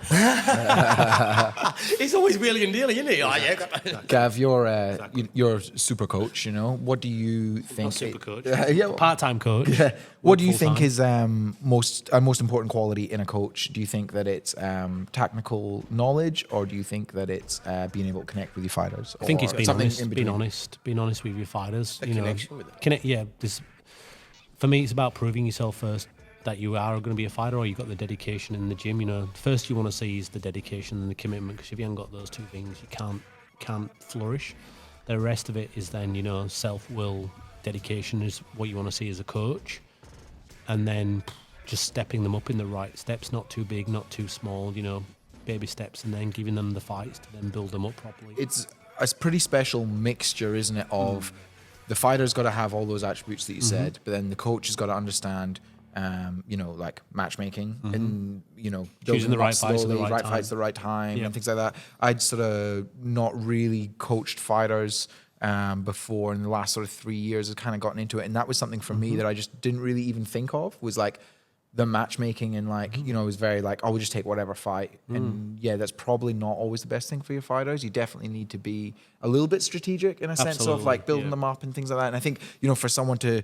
He's always wheeling and dealing, isn't he? Oh, yeah. Gav, you're super coach, What do you think? Super coach. Yeah. Part-time coach. Yeah. What do you Full-time. think is most important quality in a coach? Do you think that it's technical knowledge, or do you think that it's being able to connect with your fighters? I think it's being something honest. in between? Being honest with your fighters. Connection with them. For me, it's about proving yourself first that you are going to be a fighter, or you've got the dedication in the gym. First you want to see is the dedication and the commitment, because if you haven't got those two things, you can't flourish. The rest of it is then self-will, dedication is what you want to see as a coach, and then just stepping them up in the right steps, not too big, not too small. Baby steps, and then giving them the fights to then build them up properly. It's a pretty special mixture, isn't it, of the fighter's got to have all those attributes that you said, but then the coach has got to understand, like matchmaking and, choosing the right fights at the slowly, right time. fights at the right time Yeah. and things like that. I'd sort of not really coached fighters before. In the last sort of 3 years, I've kind of gotten into it. And that was something for me that I just didn't really even think of, was like the matchmaking, and like, it was very like, I would just take whatever fight. And yeah, that's probably not always the best thing for your fighters. You definitely need to be a little bit strategic in a sense of Absolutely, like building yeah. them up and things like that. And I think, for someone to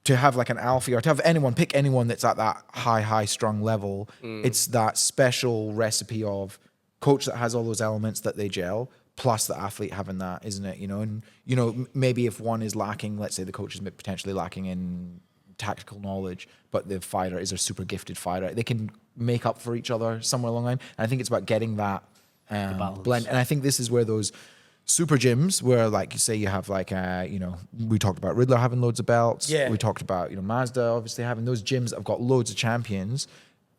have like an Alfie, or to have pick anyone that's at that high strung level, it's that special recipe of coach that has all those elements that they gel, plus the athlete having that, isn't it? And maybe if one is lacking, let's say the coach is potentially lacking in tactical knowledge, but the fighter is a super gifted fighter, they can make up for each other somewhere along the line. And I think it's about getting that blend. And I think this is where those super gyms, where like you say you have like we talked about Riddler having loads of belts. Yeah. We talked about Mazda obviously having those gyms that have got loads of champions.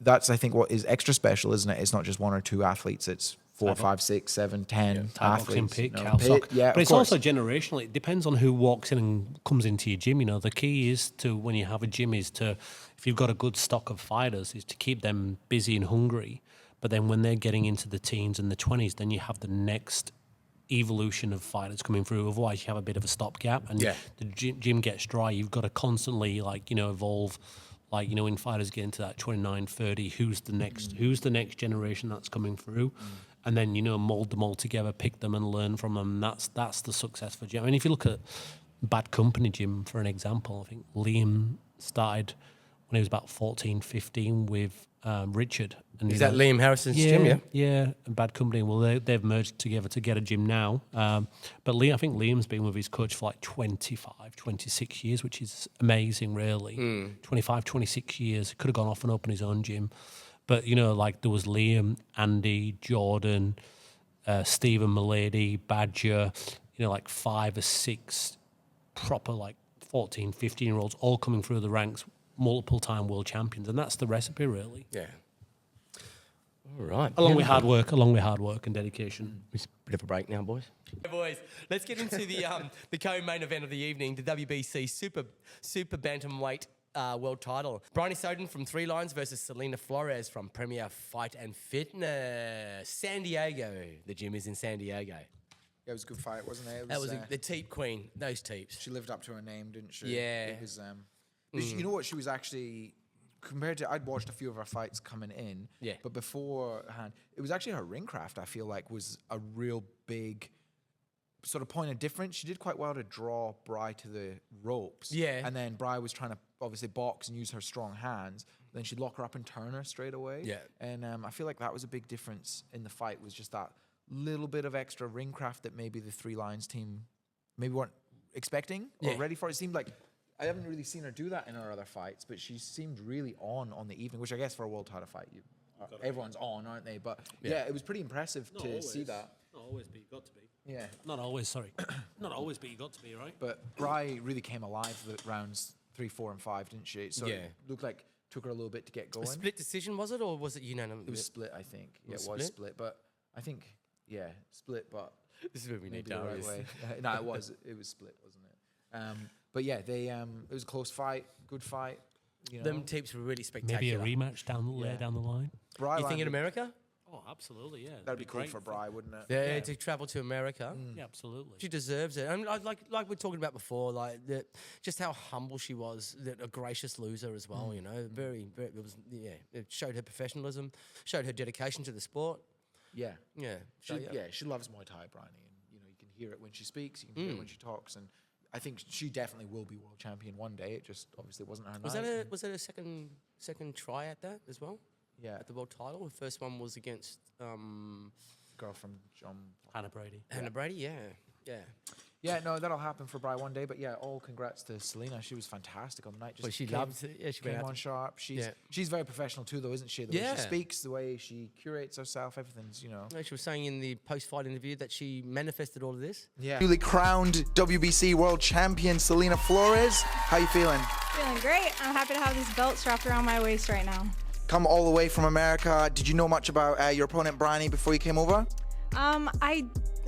That's, I think, what is extra special, isn't it? It's not just one or two athletes. It's 4, 5, 6, 7, 10 athletes. Pitt, Pit, but it's course. also generational. It depends on who walks in and comes into your gym. The key is to, when you have a gym, is to, if you've got a good stock of fighters, is to keep them busy and hungry. But then when they're getting into the teens and the 20s, then you have the next evolution of fighters coming through. Otherwise, you have a bit of a stopgap, and the gym gets dry. You've got to constantly evolve. When fighters get into that 29, 30, who's the next generation that's coming through? And then, mold them all together, pick them and learn from them. That's the success for gym. I mean, if you look at Bad Company Gym, for an example, I think Liam started when he was about 14, 15 with Richard. And Is that Liam Harrison's gym, yeah? Yeah, and Bad Company. Well, they've merged together to get a gym now. But I think Liam's been with his coach for like 25, 26 years, which is amazing, really. 25, 26 years. Could have gone off and opened his own gym. But, there was Liam, Andy, Jordan, Stephen Milady, Badger, 5 or 6 proper 14, 15-year-olds all coming through the ranks, multiple-time world champions. And that's the recipe, really. Yeah. All right. Along with hard work and dedication. It's a bit of a break now, boys. Hey, boys, let's get into the co-main event of the evening, the WBC Super Bantamweight world title. Bryony Soden from Three Lions versus Salina Flores from Premier Fight and Fitness. San Diego. The gym is in San Diego. Yeah, it was a good fight, wasn't it? That was the teep queen. Those teeps. She lived up to her name, didn't she? Yeah. It was. You know what? She was actually compared to. I'd watched a few of her fights coming in. Yeah. But beforehand, it was actually her ring craft. I feel like was a real big sort of point of difference. She did quite well to draw Bry to the ropes. Yeah. And then Bry was trying to obviously box and use her strong hands. Then she'd lock her up and turn her straight away. Yeah. And I feel like that was a big difference in the fight. Was just that little bit of extra ring craft that maybe the Three Lions team maybe weren't expecting or ready for. It seemed like I haven't really seen her do that in her other fights, but she seemed really on the evening, which I guess for a world title fight, everyone's on, aren't they? But yeah, it was pretty impressive to see that. Not always, but you got to be. Yeah. Not always, sorry. Not always, but you got to be, right? But Bry really came alive for rounds 3, 4, and 5, didn't she? So it looked like took her a little bit to get going. A split decision, was it, or was it unanimous? It was split, I think. Yeah, it was split, but I think split, but this is where we need the right way. No, it was split, wasn't it? But yeah, they it was a close fight, good fight. You know. Them teeps were really spectacular. Maybe a rematch down the line. Bry you think in America? Oh, absolutely, yeah. That'd be cool for Bry, wouldn't it? Yeah, to travel to America. Yeah, absolutely. She deserves it. And like we're talking about before, like just how humble she was, a gracious loser as well. You know, very. It was it showed her professionalism, showed her dedication to the sport. Yeah, So, she loves Muay Thai, Bryony, and you can hear it when she speaks, you can hear it when she talks, and I think she definitely will be world champion one day. It just obviously wasn't her night. Was that a second try at that as well? Yeah, at the world title. The first one was against girl from Hannah Brady. Hannah Brady, yeah. Yeah, no, that'll happen for Bry one day. But yeah, all congrats to Selena. She was fantastic on the night. She loves it. Yeah, she came on sharp. She's very professional too, though, isn't she? The way she speaks, the way she curates herself, everything's, She was saying in the post-fight interview that she manifested all of this. Yeah. Newly crowned WBC world champion Salina Flores. How you feeling? Feeling great. I'm happy to have this belt strapped around my waist right now. Come all the way from America. Did you know much about your opponent Bryony before you came over?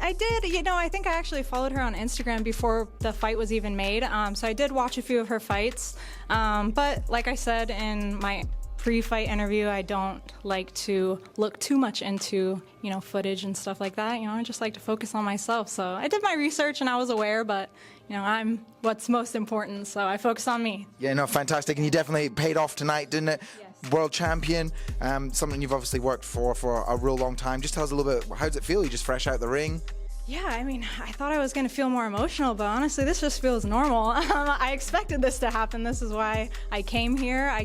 I did. I think I actually followed her on Instagram before the fight was even made. So I did watch a few of her fights. But like I said in my pre-fight interview, I don't like to look too much into, footage and stuff like that. I just like to focus on myself. So I did my research and I was aware, but, I'm what's most important. So I focus on me. Yeah, no, fantastic. And you definitely paid off tonight, didn't it? Yes. World champion, something you've obviously worked for a real long time. Just tell us a little bit, how does it feel? You just fresh out the ring? Yeah, I thought I was going to feel more emotional, but honestly, this just feels normal. I expected this to happen. This is why I came here. I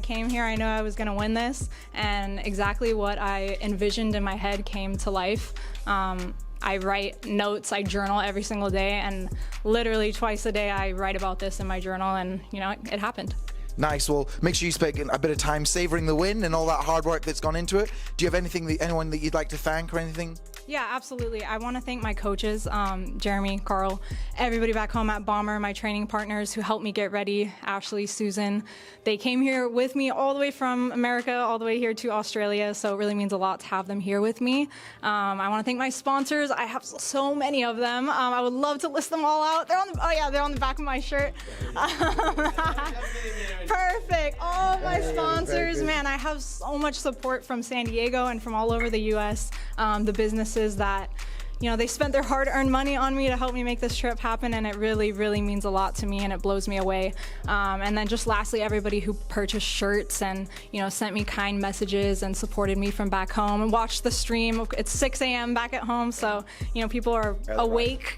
knew I was going to win this, and exactly what I envisioned in my head came to life. I write notes, I journal every single day, and literally twice a day I write about this in my journal, and it happened. Nice. Well, make sure you spend a bit of time savoring the win and all that hard work that's gone into it. Do you have anyone that you'd like to thank or anything? Yeah, absolutely. I want to thank my coaches, Jeremy, Carl, everybody back home at Bomber, my training partners who helped me get ready, Ashley, Susan. They came here with me all the way from America, all the way here to Australia, so it really means a lot to have them here with me. I want to thank my sponsors. I have so many of them. I would love to list them all out. They're on the back of my shirt. Perfect. All my sponsors, man, I have so much support from San Diego and from all over the U.S. The businesses that, they spent their hard-earned money on me to help me make this trip happen, and it really, really means a lot to me, and it blows me away. And then just lastly, everybody who purchased shirts and, sent me kind messages and supported me from back home and watched the stream. It's 6 a.m. back at home, so, people are awake,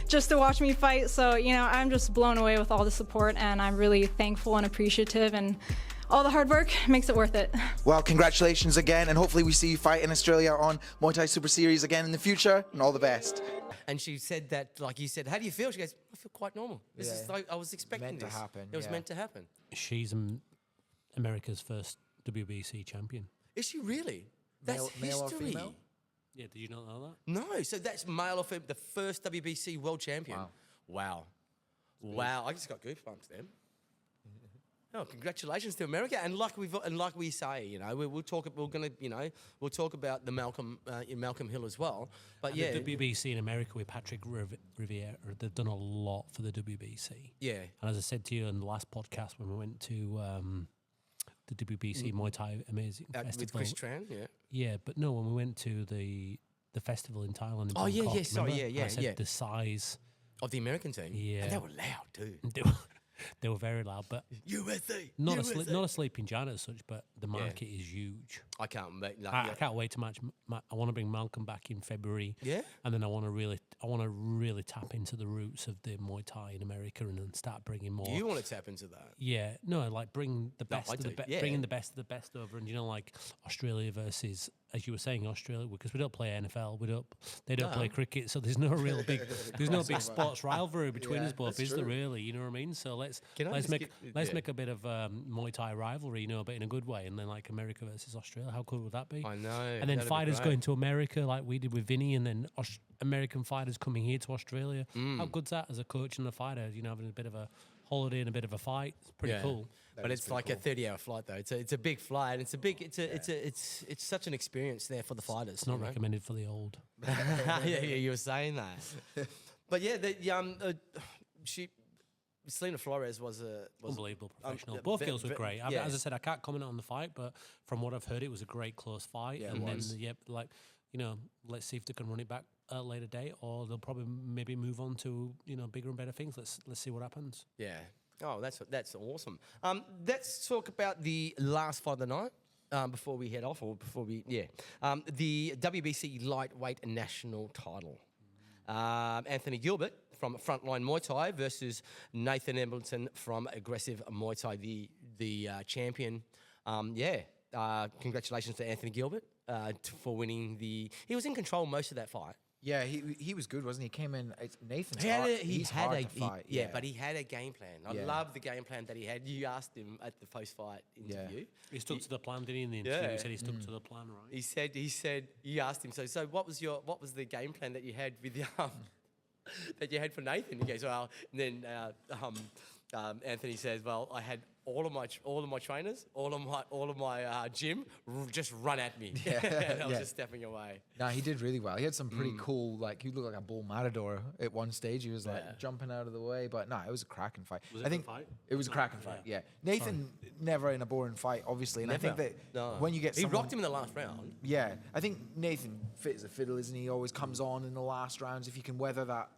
just to watch me fight. So, I'm just blown away with all the support, and I'm really thankful and appreciative, and all the hard work makes it worth it. Well, congratulations again, and hopefully we see you fight in Australia on Muay Thai Super Series again in the future, and all the best. And she said that, like you said, how do you feel? She goes, I feel quite normal. This is like, I was expecting this. Meant to happen. It was meant to happen. She's America's first WBC champion. Is she really? That's male or history. female? Yeah, did you not know that? No, so that's male or female, the first WBC world champion. Wow. I just got goosebumps then. Oh, congratulations to America! And like we say, you know, we'll talk about the Malcolm Hill as well. But and the WBC in America with Patrick Riviere, they've done a lot for the WBC. Yeah. And as I said to you in the last podcast when we went to the WBC Muay Thai Amazing Festival with Chris Tran, yeah. Yeah, but no, when we went to the festival in Thailand. In Oh Bangkok, sorry, remember? I said the size of the American team. Yeah, and they were loud too. They were very loud, but USA, not a sleeping giant as such, but the market is huge. I can't wait. I can't wait to match. I want to bring Malcolm back in February. Yeah, and then I want to really tap into the roots of the Muay Thai in America and then start bringing more. You want to tap into that? Yeah, no, like bring the best bringing the best of the best over, and like Australia versus, as you were saying, Australia, because we don't play NFL, they don't play cricket, so there's no real big sports rivalry between us both, is there really? You know what I mean? So let's make a bit of Muay Thai rivalry, but in a good way, and then like America versus Australia. How cool would that be? I know. And then fighters going to America like we did with Vinny, and then American fighters coming here to Australia. How good's that as a coach and a fighter? Having a bit of a holiday and a bit of a fight. It's pretty cool. But it's like a 30-hour flight though. It's a big flight. And it's such an experience there for the fighters. It's not recommended for the old. yeah, you were saying that. But yeah, Salina Flores was unbelievable professional. Both girls were great. As I said, I can't comment on the fight, but from what I've heard, it was a great close fight. Yeah, and then let's see if they can run it back at a later date, or they'll probably maybe move on to bigger and better things. Let's see what happens. Yeah. Oh, that's awesome. Let's talk about the last fight of the night. Before we head off, the WBC lightweight national title. Anthony Gilbert from Frontline Muay Thai versus Nathan Embleton from Aggressive Muay Thai, the champion. Congratulations to Anthony Gilbert for winning He was in control most of that fight. Yeah, he was good, wasn't he? He came in. Nathan's hard to fight. But he had a game plan. I love the game plan that he had. You asked him at the post-fight interview. He stuck to the plan, didn't he? In the interview, he said he stuck to the plan, right? He said. You asked him. So what was the game plan that you had with that you had for Nathan? He goes, well, and then Anthony says, well, I had all of my trainers, all of my gym just run at me. And I was just stepping away. No, he did really well. He had some pretty cool, he looked like a bull matador at one stage. He was jumping out of the way, but no, it was a cracking fight. Was it a good fight? It was a cracking fight. Yeah, Nathan never in a boring fight, obviously, and I think that when you get he rocked him in the last round. Yeah, I think Nathan fit as a fiddle, isn't he? He always comes on in the last rounds if you can weather that.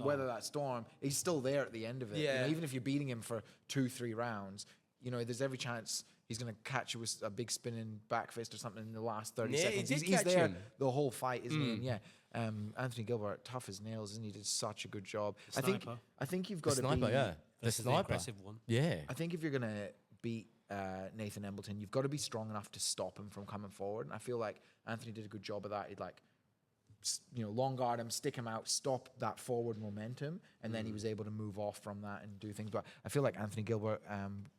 Weather that storm, he's still there at the end of it. Yeah. Even if you're beating him for 2-3 rounds, there's every chance he's going to catch you with a big spinning back fist or something in the last 30 seconds. He's there the whole fight, isn't he? And Anthony Gilbert, tough as nails, isn't he? Did such a good job. I think you've got to be the sniper, aggressive one. Yeah. I think if you're going to beat Nathan Embleton, you've got to be strong enough to stop him from coming forward. And I feel like Anthony did a good job of that. He'd long guard him, stick him out, stop that forward momentum, and then he was able to move off from that and do things. But I feel like Anthony Gilbert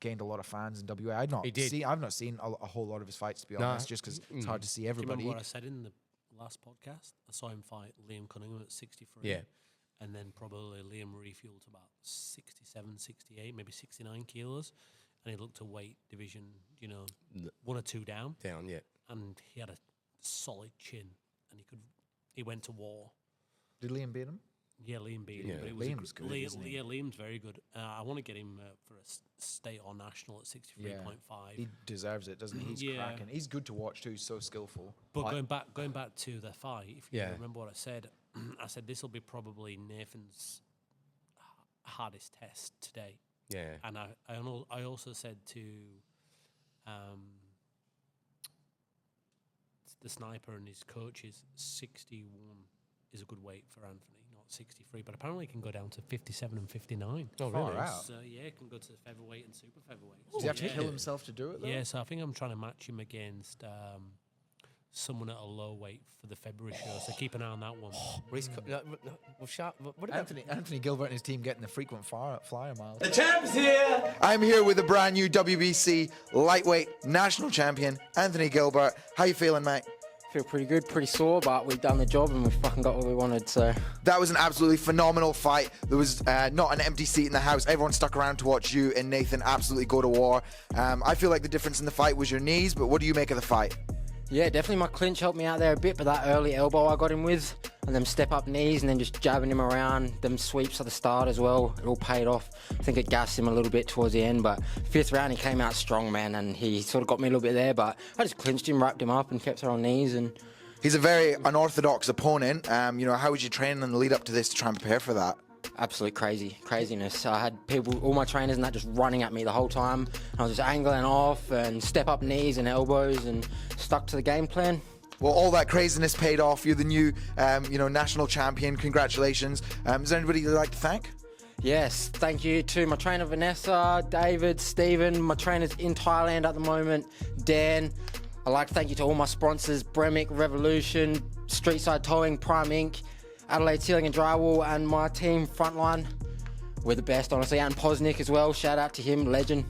gained a lot of fans in WA. I've not seen a whole lot of his fights, to be honest, just because it's hard to see everybody. Do you remember what I said in the last podcast? I saw him fight Liam Cunningham at 63. Yeah. And then probably Liam refueled to about 67, 68, maybe 69 kilos. And he looked a weight division, 1 or 2 down. Down, yeah. And he had a solid chin, and he went to war. Did Liam beat him? Yeah, Liam beat him. But Liam's good, isn't he? Yeah, Liam's very good. I want to get him for a state or national at 63.5. He deserves it, doesn't he? He's cracking. He's good to watch too. He's so skillful. But going back to the fight, if you remember what I said, I said this will be probably Nathan's hardest test today. Yeah. And I also said to the sniper and his coaches, 61 is a good weight for Anthony, not 63. But apparently, he can go down to 57 and 59. Oh, really? Wow. So he can go to featherweight and super featherweight. Does he have to kill himself to do it, though? Yeah, so I think I'm trying to match him against someone at a low weight for the February show. So keep an eye on that one. What about Anthony Gilbert and his team getting the frequent flyer miles. The champ's here! I'm here with the brand new WBC lightweight national champion, Anthony Gilbert. How you feeling, mate? Feel pretty good, pretty sore, but we've done the job and we've fucking got what we wanted, so. That was an absolutely phenomenal fight. There was not an empty seat in the house. Everyone stuck around to watch you and Nathan absolutely go to war. I feel like the difference in the fight was your knees, but what do you make of the fight? Yeah, definitely my clinch helped me out there a bit, but that early elbow I got him with, and them step-up knees, and then just jabbing him around, them sweeps at the start as well, it all paid off. I think it gassed him a little bit towards the end, but 5th round he came out strong, man, and he sort of got me a little bit there, but I just clinched him, wrapped him up, and kept her on knees, and... He's a very unorthodox opponent. How was your training in the lead up to this to try and prepare for that? Absolute craziness. I had people, all my trainers and that, just running at me the whole time. I was just angling off and step-up knees and elbows and stuck to the game plan. Well, all that craziness paid off. You're the new, national champion. Congratulations. Is there anybody you'd like to thank? Yes, thank you to my trainer Vanessa, David, Stephen, my trainers in Thailand at the moment, Dan. I'd like to thank you to all my sponsors, Bremic, Revolution, Streetside Towing, Prime Inc., Adelaide Ceiling and Drywall, and my team, Frontline. We're the best, honestly, and Posnick as well. Shout out to him, legend.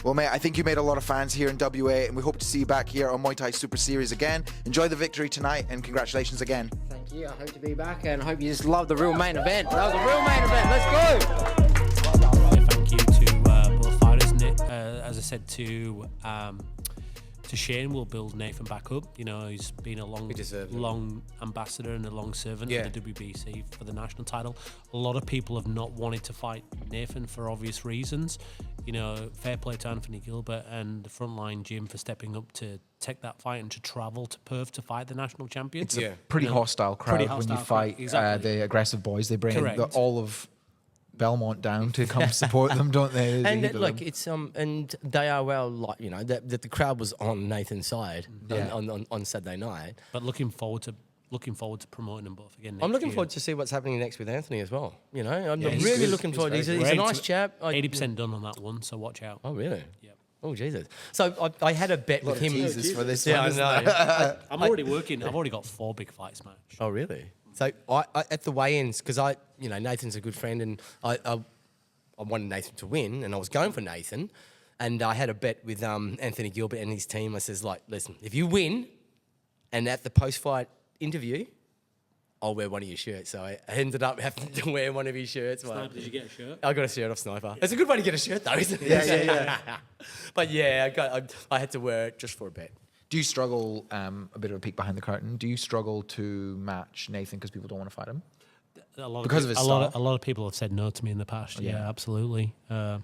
Well, mate, I think you made a lot of fans here in WA, and we hope to see you back here on Muay Thai Super Series again. Enjoy the victory tonight, and congratulations again. Thank you. I hope to be back, and I hope you just love the real main event. That was a real main event. Let's go. Thank you to both fighters. As I said to Shane, we'll build Nathan back up. He's been a long ambassador and a long servant for the WBC for the national title. A lot of people have not wanted to fight Nathan for obvious reasons. Fair play to Anthony Gilbert and the Frontline Gym for stepping up to take that fight and to travel to Perth to fight the national champion. It's a pretty hostile crowd when you fight the aggressive boys. They bring all of Belmont down to come support them, don't they? And it's and they are that the crowd was on Nathan's side on Saturday night. But looking forward to promoting them both again. I'm looking forward to see what's happening next with Anthony as well. I'm really looking forward. He's a nice chap. 80% done on that one, so watch out. Oh really? Yeah. Oh Jesus! So I had a bet with him. For this I know. I'm already working. I've already got 4 big fights match. Oh really? So I at the weigh-ins, because Nathan's a good friend, and I wanted Nathan to win, and I was going for Nathan, and I had a bet with Anthony Gilbert and his team. I says, listen, if you win, and at the post-fight interview, I'll wear one of your shirts. So I ended up having to wear one of his shirts. Sniper, did you get a shirt? I got a shirt off Sniper. It's a good way to get a shirt, though, isn't it? Yeah. But yeah, I had to wear it just for a bet. Do you struggle, a bit of a peek behind the curtain, do you struggle to match Nathan because people don't want to fight him? A lot because of his style. A lot of people have said no to me in the past. Yeah, absolutely. For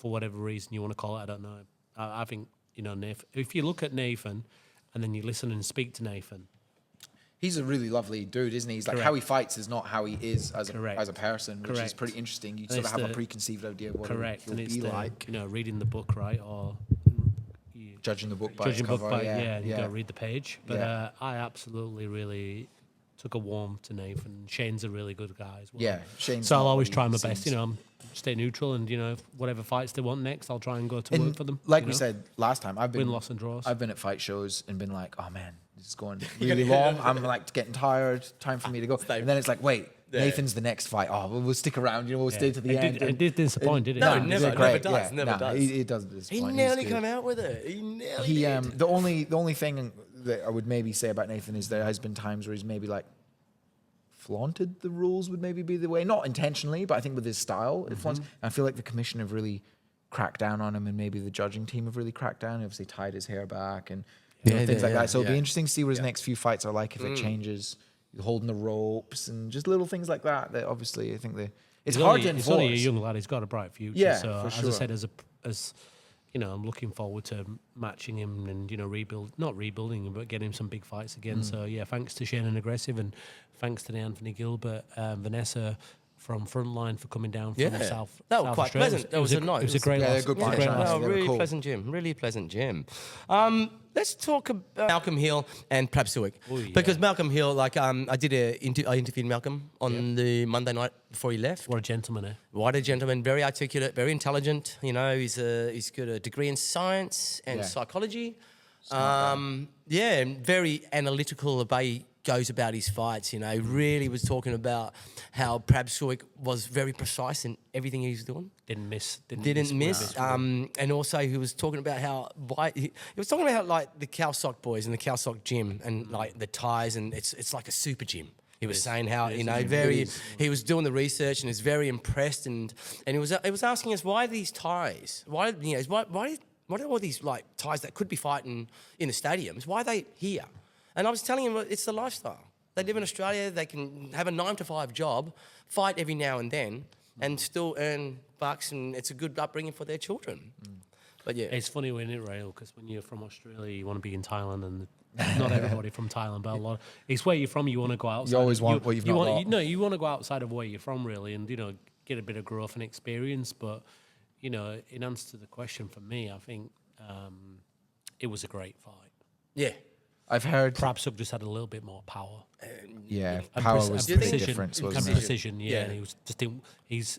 whatever reason you want to call it, I don't know. I think, Nathan, if you look at Nathan and then you listen and speak to Nathan, he's a really lovely dude, isn't he? He's like, how he fights is not how he is as a person, which is pretty interesting. You sort of have a preconceived idea of what he'll be like. Reading the book, right, or judging the book by its cover. You got to read the page. But I absolutely really took a warm to Nathan. Shane's a really good guy as well. Yeah, Shane's so I'll always try my best. Stay neutral, and whatever fights they want next, I'll try and go to work for them. Like we said last time, I've been win, loss, and draws. I've been at fight shows and been like, oh man, this is going really long. I'm like getting tired. Time for me to go. And then it's like, wait. Yeah. Nathan's the next fight. Oh, we'll stick around. We'll stay to the end. It did disappoint, did it? No, never does. Never does. He does disappoint. He nearly came out with it. He nearly did. The only thing that I would maybe say about Nathan is there has been times where he's maybe like flaunted the rules, would maybe be the way. Not intentionally, but I think with his style, it flaunts. I feel like the commission have really cracked down on him, and maybe the judging team have really cracked down. Obviously tied his hair back and things like that. So it'll be interesting to see what his next few fights are like if it changes. Holding the ropes and just little things like that. That obviously, I think it's hard to enforce. He's only a young lad. He's got a bright future. Yeah, so for sure. As I said, as I'm looking forward to matching him and not rebuilding him, but getting him some big fights again. So yeah, thanks to Shane and Aggressive, and thanks to the Anthony Gilbert, Vanessa from Frontline for coming down from the south. That was quite pleasant. It was a great loss. Really pleasant gym. Really pleasant gym. Let's talk about Malcolm Hill and Prabsuik. Because Malcolm Hill, I interviewed Malcolm on the Monday night before he left. What a gentleman, eh? What a gentleman. Very articulate, very intelligent. He's got a degree in science and psychology. And very analytical about goes about his fights. You know, really was talking about how Prabsuk was very precise in everything he was doing. Didn't miss. And also he was talking about how he was talking about like the Calsock boys and the Calsock gym and like the ties, and it's like a super gym. He was saying how he was doing the research and was very impressed, and he was asking us why these ties, why are all these like ties that could be fighting in the stadiums, why are they here? And I was telling him it's the lifestyle. They live in Australia, they can have a 9-to-5 job, fight every now and then, and still earn bucks, and it's a good upbringing for their children. But yeah, it's funny when it rail because when you're from Australia, you want to be in Thailand, and not everybody from Thailand, but a lot. It's where you're from. You want to go outside. You always want what you've not got. You want to go outside of where you're from, really, and get a bit of growth and experience. But in answer to the question, for me, I think it was a great fight. Yeah. I've heard Prabsuk just had a little bit more power. Power was the big difference, wasn't it? Precision, and he was just he's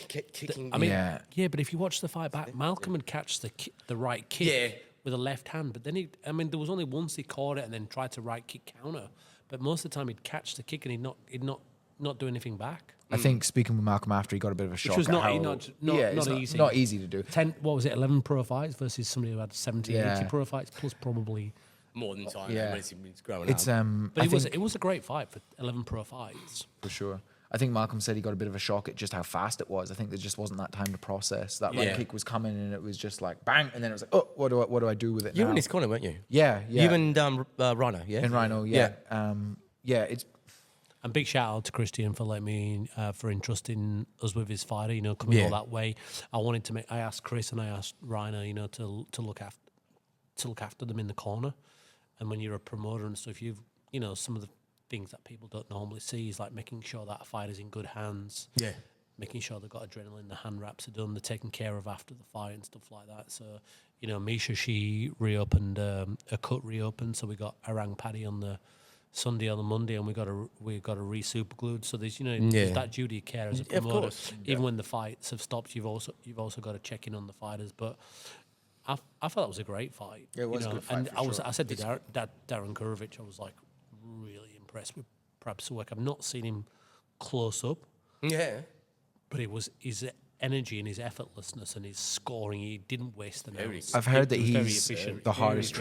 kept kicking. I mean, but if you watch the fight back, Malcolm would catch the right kick with a left hand, but then there was only once he caught it and then tried to right kick counter, but most of the time he'd catch the kick and he'd not do anything back. I think speaking with Malcolm after, he got a bit of a shock. Which was not easy. Not easy to do. 11 pro fights versus somebody who had 70, 80 pro fights, plus probably more than time when he's growing up. But it was a great fight for 11 pro fights. For sure. I think Malcolm said he got a bit of a shock at just how fast it was. I think there just wasn't that time to process. That right kick was coming and it was just like bang, and then it was like, oh, what do I do with it now? You were in his corner, weren't you? Yeah. You and Rhino, yeah? And Rhino, it's... And big shout out to Christian for letting me for entrusting us with his fighter. Coming all that way. I asked Chris and I asked Rhino, to look after them in the corner. And when you're a promoter and stuff, some of the things that people don't normally see is like making sure that a fighter's in good hands. Yeah. Making sure they've got adrenaline, the hand wraps are done, they're taken care of after the fight and stuff like that. So, Misha, she reopened, her cut reopened, so we got Arang Paddy on the Sunday, on the Monday, and we got a re-super glued. So there's there's that duty of care as a promoter. Of course. Even when the fights have stopped, you've also got to check in on the fighters. But I thought that was a great fight. Yeah, it was a good fight. I said to Darren Kurovic, I was like really impressed with Prabsuk. I've not seen him close up. Yeah. But it was his energy and his effortlessness and his scoring. He didn't waste the notes. I've heard that he's the hardest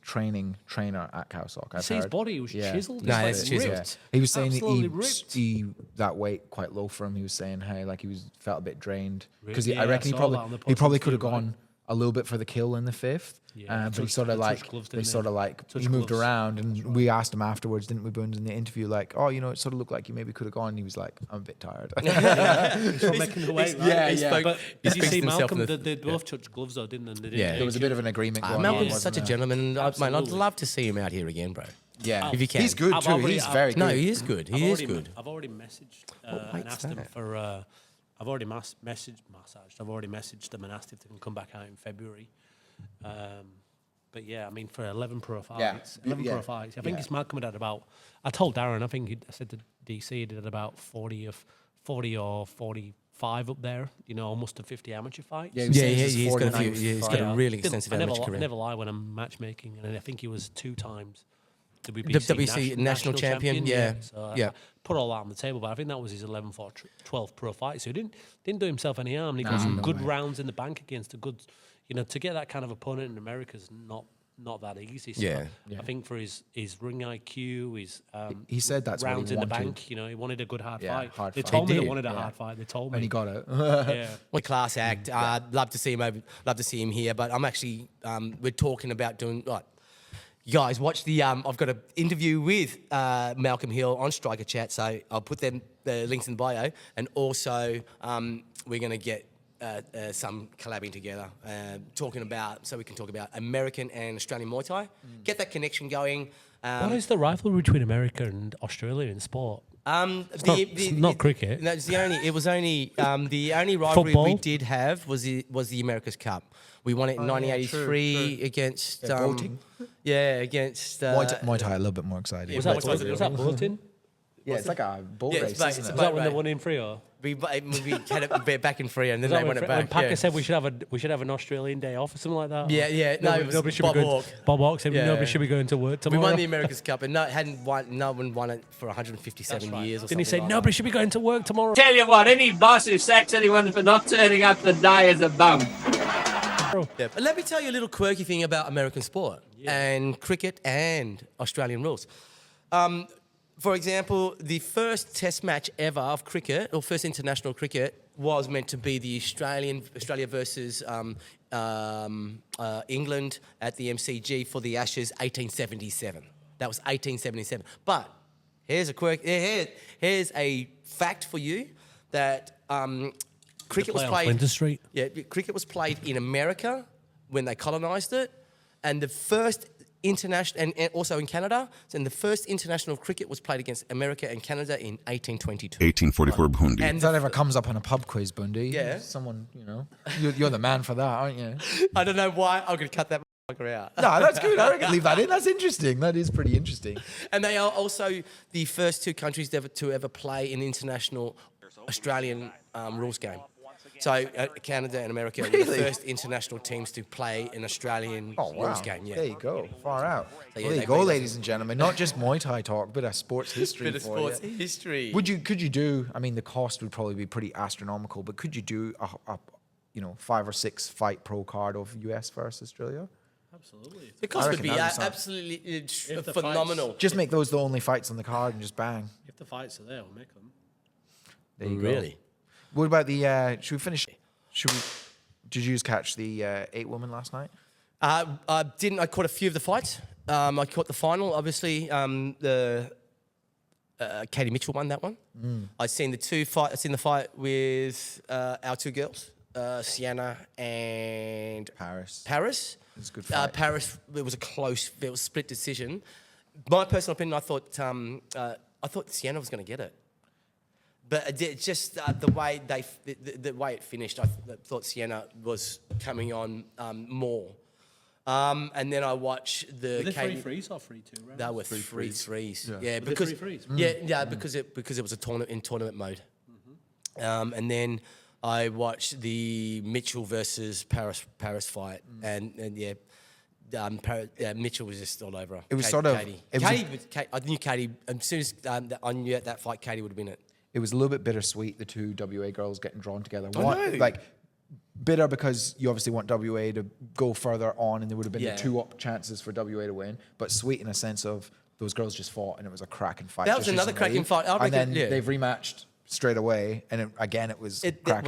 training trainer at Calsock. See his body, he was chiseled. No, it's chiseled. Ripped. He was saying that he that weight quite low for him. He was saying, hey, like felt a bit drained because I Yeah, reckon I saw that on the he probably podcast could have too, gone a little bit for the kill in the fifth. Yeah, but he sort of he moved around, and we asked him afterwards, didn't we, Boons, in the interview, like, oh, it sort of looked like you maybe could have gone. And he was like, I'm a bit tired. He's from making the weight, right? But did you see Malcolm? They both touched gloves though, didn't they? There was a bit of an agreement going on. Malcolm's such a gentleman. Mate, I'd love to see him out here again, bro. Yeah, if you can. He's good too. He's very good. No, he is good. He is good. I've already messaged and asked him for. I've already messaged them and asked if they can come back out in February. But yeah, I mean, for 11 pro fights, pro fights. I think it's Malcolm had about. I told Darren. I said to DC he did about 40 or 45 up there. Almost a 50 amateur fights. He's got a few. He's got a really extensive amateur career. I never lie when I'm matchmaking, and I think he was 2 times WBC national champion. So I put all that on the table, but I think that was his 12 pro fight. So he didn't do himself any harm. And he got some good rounds in the bank against a good, to get that kind of opponent in America is not that easy. So I think for his ring IQ, his he said that's rounds what he in the wanted. bank. He wanted a good hard fight. They fight. told me He they did. wanted a hard fight. They told me, and he got it. What a class act. I'd love to see him. Love to see him here. But I'm actually we're talking about doing what. You guys, watch the. I've got an interview with Malcolm Hill on Striker Chat, so I'll put the links in the bio, and also we're going to get some collabing together, so we can talk about American and Australian Muay Thai, get that connection going. what is the rivalry between America and Australia in sport? It's not cricket. No, the only rivalry we did have was the America's Cup. We won it in 1983 against Ponting. against Muay Thai a little bit more exciting. Was that Ponting? Yeah, it's like a boat Yeah, race, it's like- isn't it's it? a Is that boat when they race. won in free or? We had it back in free, and then Is that they when won it when back. Packer yeah. said we should have an Australian day off or something like that? Yeah, or yeah. No, it was should Bob be going. Hawke. Bob Hawke said Yeah. nobody should be going to work We tomorrow. won the America's Cup, and no one won it for 157 years. Or Didn't he say something like nobody should be going to work tomorrow? Tell you what, any boss who sacks anyone for not turning up to die is a bum. Yeah. But let me tell you a little quirky thing about American sport and cricket and Australian rules. For example, the first Test match ever of cricket, or first international cricket, was meant to be the Australia versus England at the MCG for the Ashes, 1877. That was 1877. But here's a quirk. Here's a fact for you that cricket was play on played. Flinders Street? Yeah, cricket was played in America when they colonised it, and the first international, and also in Canada, and the first international cricket was played against America and Canada in 1822. 1844 Bhoondi. And If that ever comes up in a pub quiz, Bhoondi, Yeah. someone, you're the man for that, aren't you? I don't know why I'm going to cut that motherfucker out. No, that's good. I reckon leave that in. That's interesting. That is pretty interesting. And they are also the first two countries to ever play an international Australian rules game. So Canada and America were the Really? first international teams to play an Australian rules game. Yeah. There you go. Far out. So, yeah, Well, there they you go, beat us. ladies and gentlemen. Not just Muay Thai talk, but a sports history Bit of for sports you. history. Could you do? I mean, the cost would probably be pretty astronomical, but could you do a 5 or 6 fight pro card of US versus Australia? Absolutely. The cost I would reckon be that'd be something. absolutely If the phenomenal. Just make those the only fights on the card and just bang. If the fights are there, we'll make them. There you go. Really? What about the? Should we finish? Did you just catch the 8 women last night? I didn't. I caught a few of the fights. I caught the final. Obviously, the Katie Mitchell won that one. I seen the fight with our two girls, Sienna and Paris. Paris. It was a good fight. Paris. It was it was a split decision. My personal opinion, I thought Sienna was going to get it. But just the way the way it finished, I thought Sienna was coming on more. And then I watched the. Were they Katie, 3 3s or 3-2 rounds? They were three threes. Yeah, Were they because 3-3s? because it was a tournament mode. And then I watched the Mitchell versus Paris fight, and Mitchell was just all over her. It was Katie, sort of- Katie. it was Katie, I knew Katie as soon as I knew at that fight, Katie would have been it. It was a little bit bittersweet, the two WA girls getting drawn together. I know. Like, bitter because you obviously want WA to go further on and there would have been the 2 up chances for WA to win, but sweet in a sense of those girls just fought and it was a cracking fight. That was just another recently. cracking fight. I And reckon, then yeah. they've rematched straight away and it was cracking. It was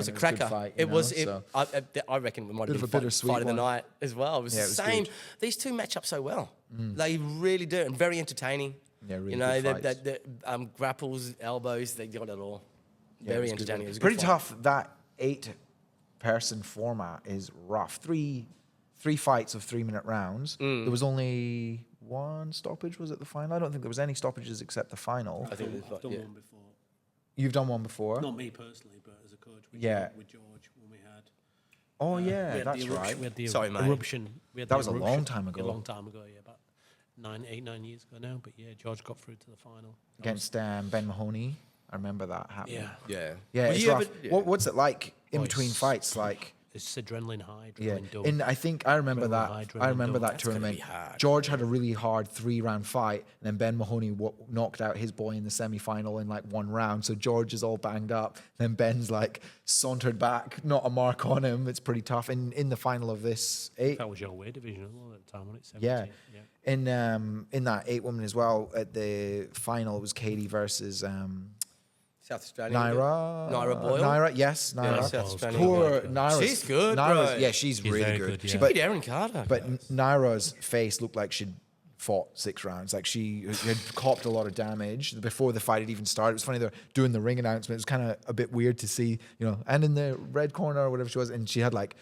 a good cracker. fight, It was. so. I reckon it might Bit have of been a bittersweet fight of the one. night as well. It was Yeah, the it was same. good. These two match up so well. They really do, and very entertaining. Yeah, really You know, good fights. the grapples, elbows, they got it all. Yeah, Very it was good. entertaining. It was a Pretty good fight. tough. That 8-person format is rough. Three fights of 3-minute rounds. There was only 1 stoppage. Was it the final? I don't think there was any stoppages except the final. I think it was, I've done yeah. one before. You've done one before. Not me personally, but as a coach. Yeah. With George when we had. Oh we yeah, had that's the eruption, right. We had the Sorry, mate. eruption. We had That the was a long eruption time ago. A long time ago, yeah, about 9 years ago now. But yeah, George got through to the final. Against Ben Mahoney. I remember that happening. Yeah. Yeah, Were it's you rough. ever- yeah. What's it like in Oh, between it's- fights? Like, It's adrenaline high, yeah, adrenaline dull. and I think I remember Adrenaline that. high, I adrenaline remember dull. that That's gonna tournament. be hard. George had a really hard 3-round fight, and then Ben Mahoney knocked out his boy in the semi-final in like 1 round. So George is all banged up. Then Ben's like sauntered back, not a mark on him. It's pretty tough. And in the final of this 8, That was your weight division at the time, wasn't it? 70, yeah. In that 8-woman as well, at the final it was Katie versus South Australia. Naira Boyle. Naira, yes, Yeah, Naira. South Australia. Poor Yeah. Naira. She's good, bro. Yeah, she's really very good. good, She yeah. beat Erin Carter. But Naira's face looked like she'd fought 6 rounds. Like she had copped a lot of damage before the fight had even started. It was funny, they're doing the ring announcement. It was kind of a bit weird to see, and in the red corner or whatever she was, and she had like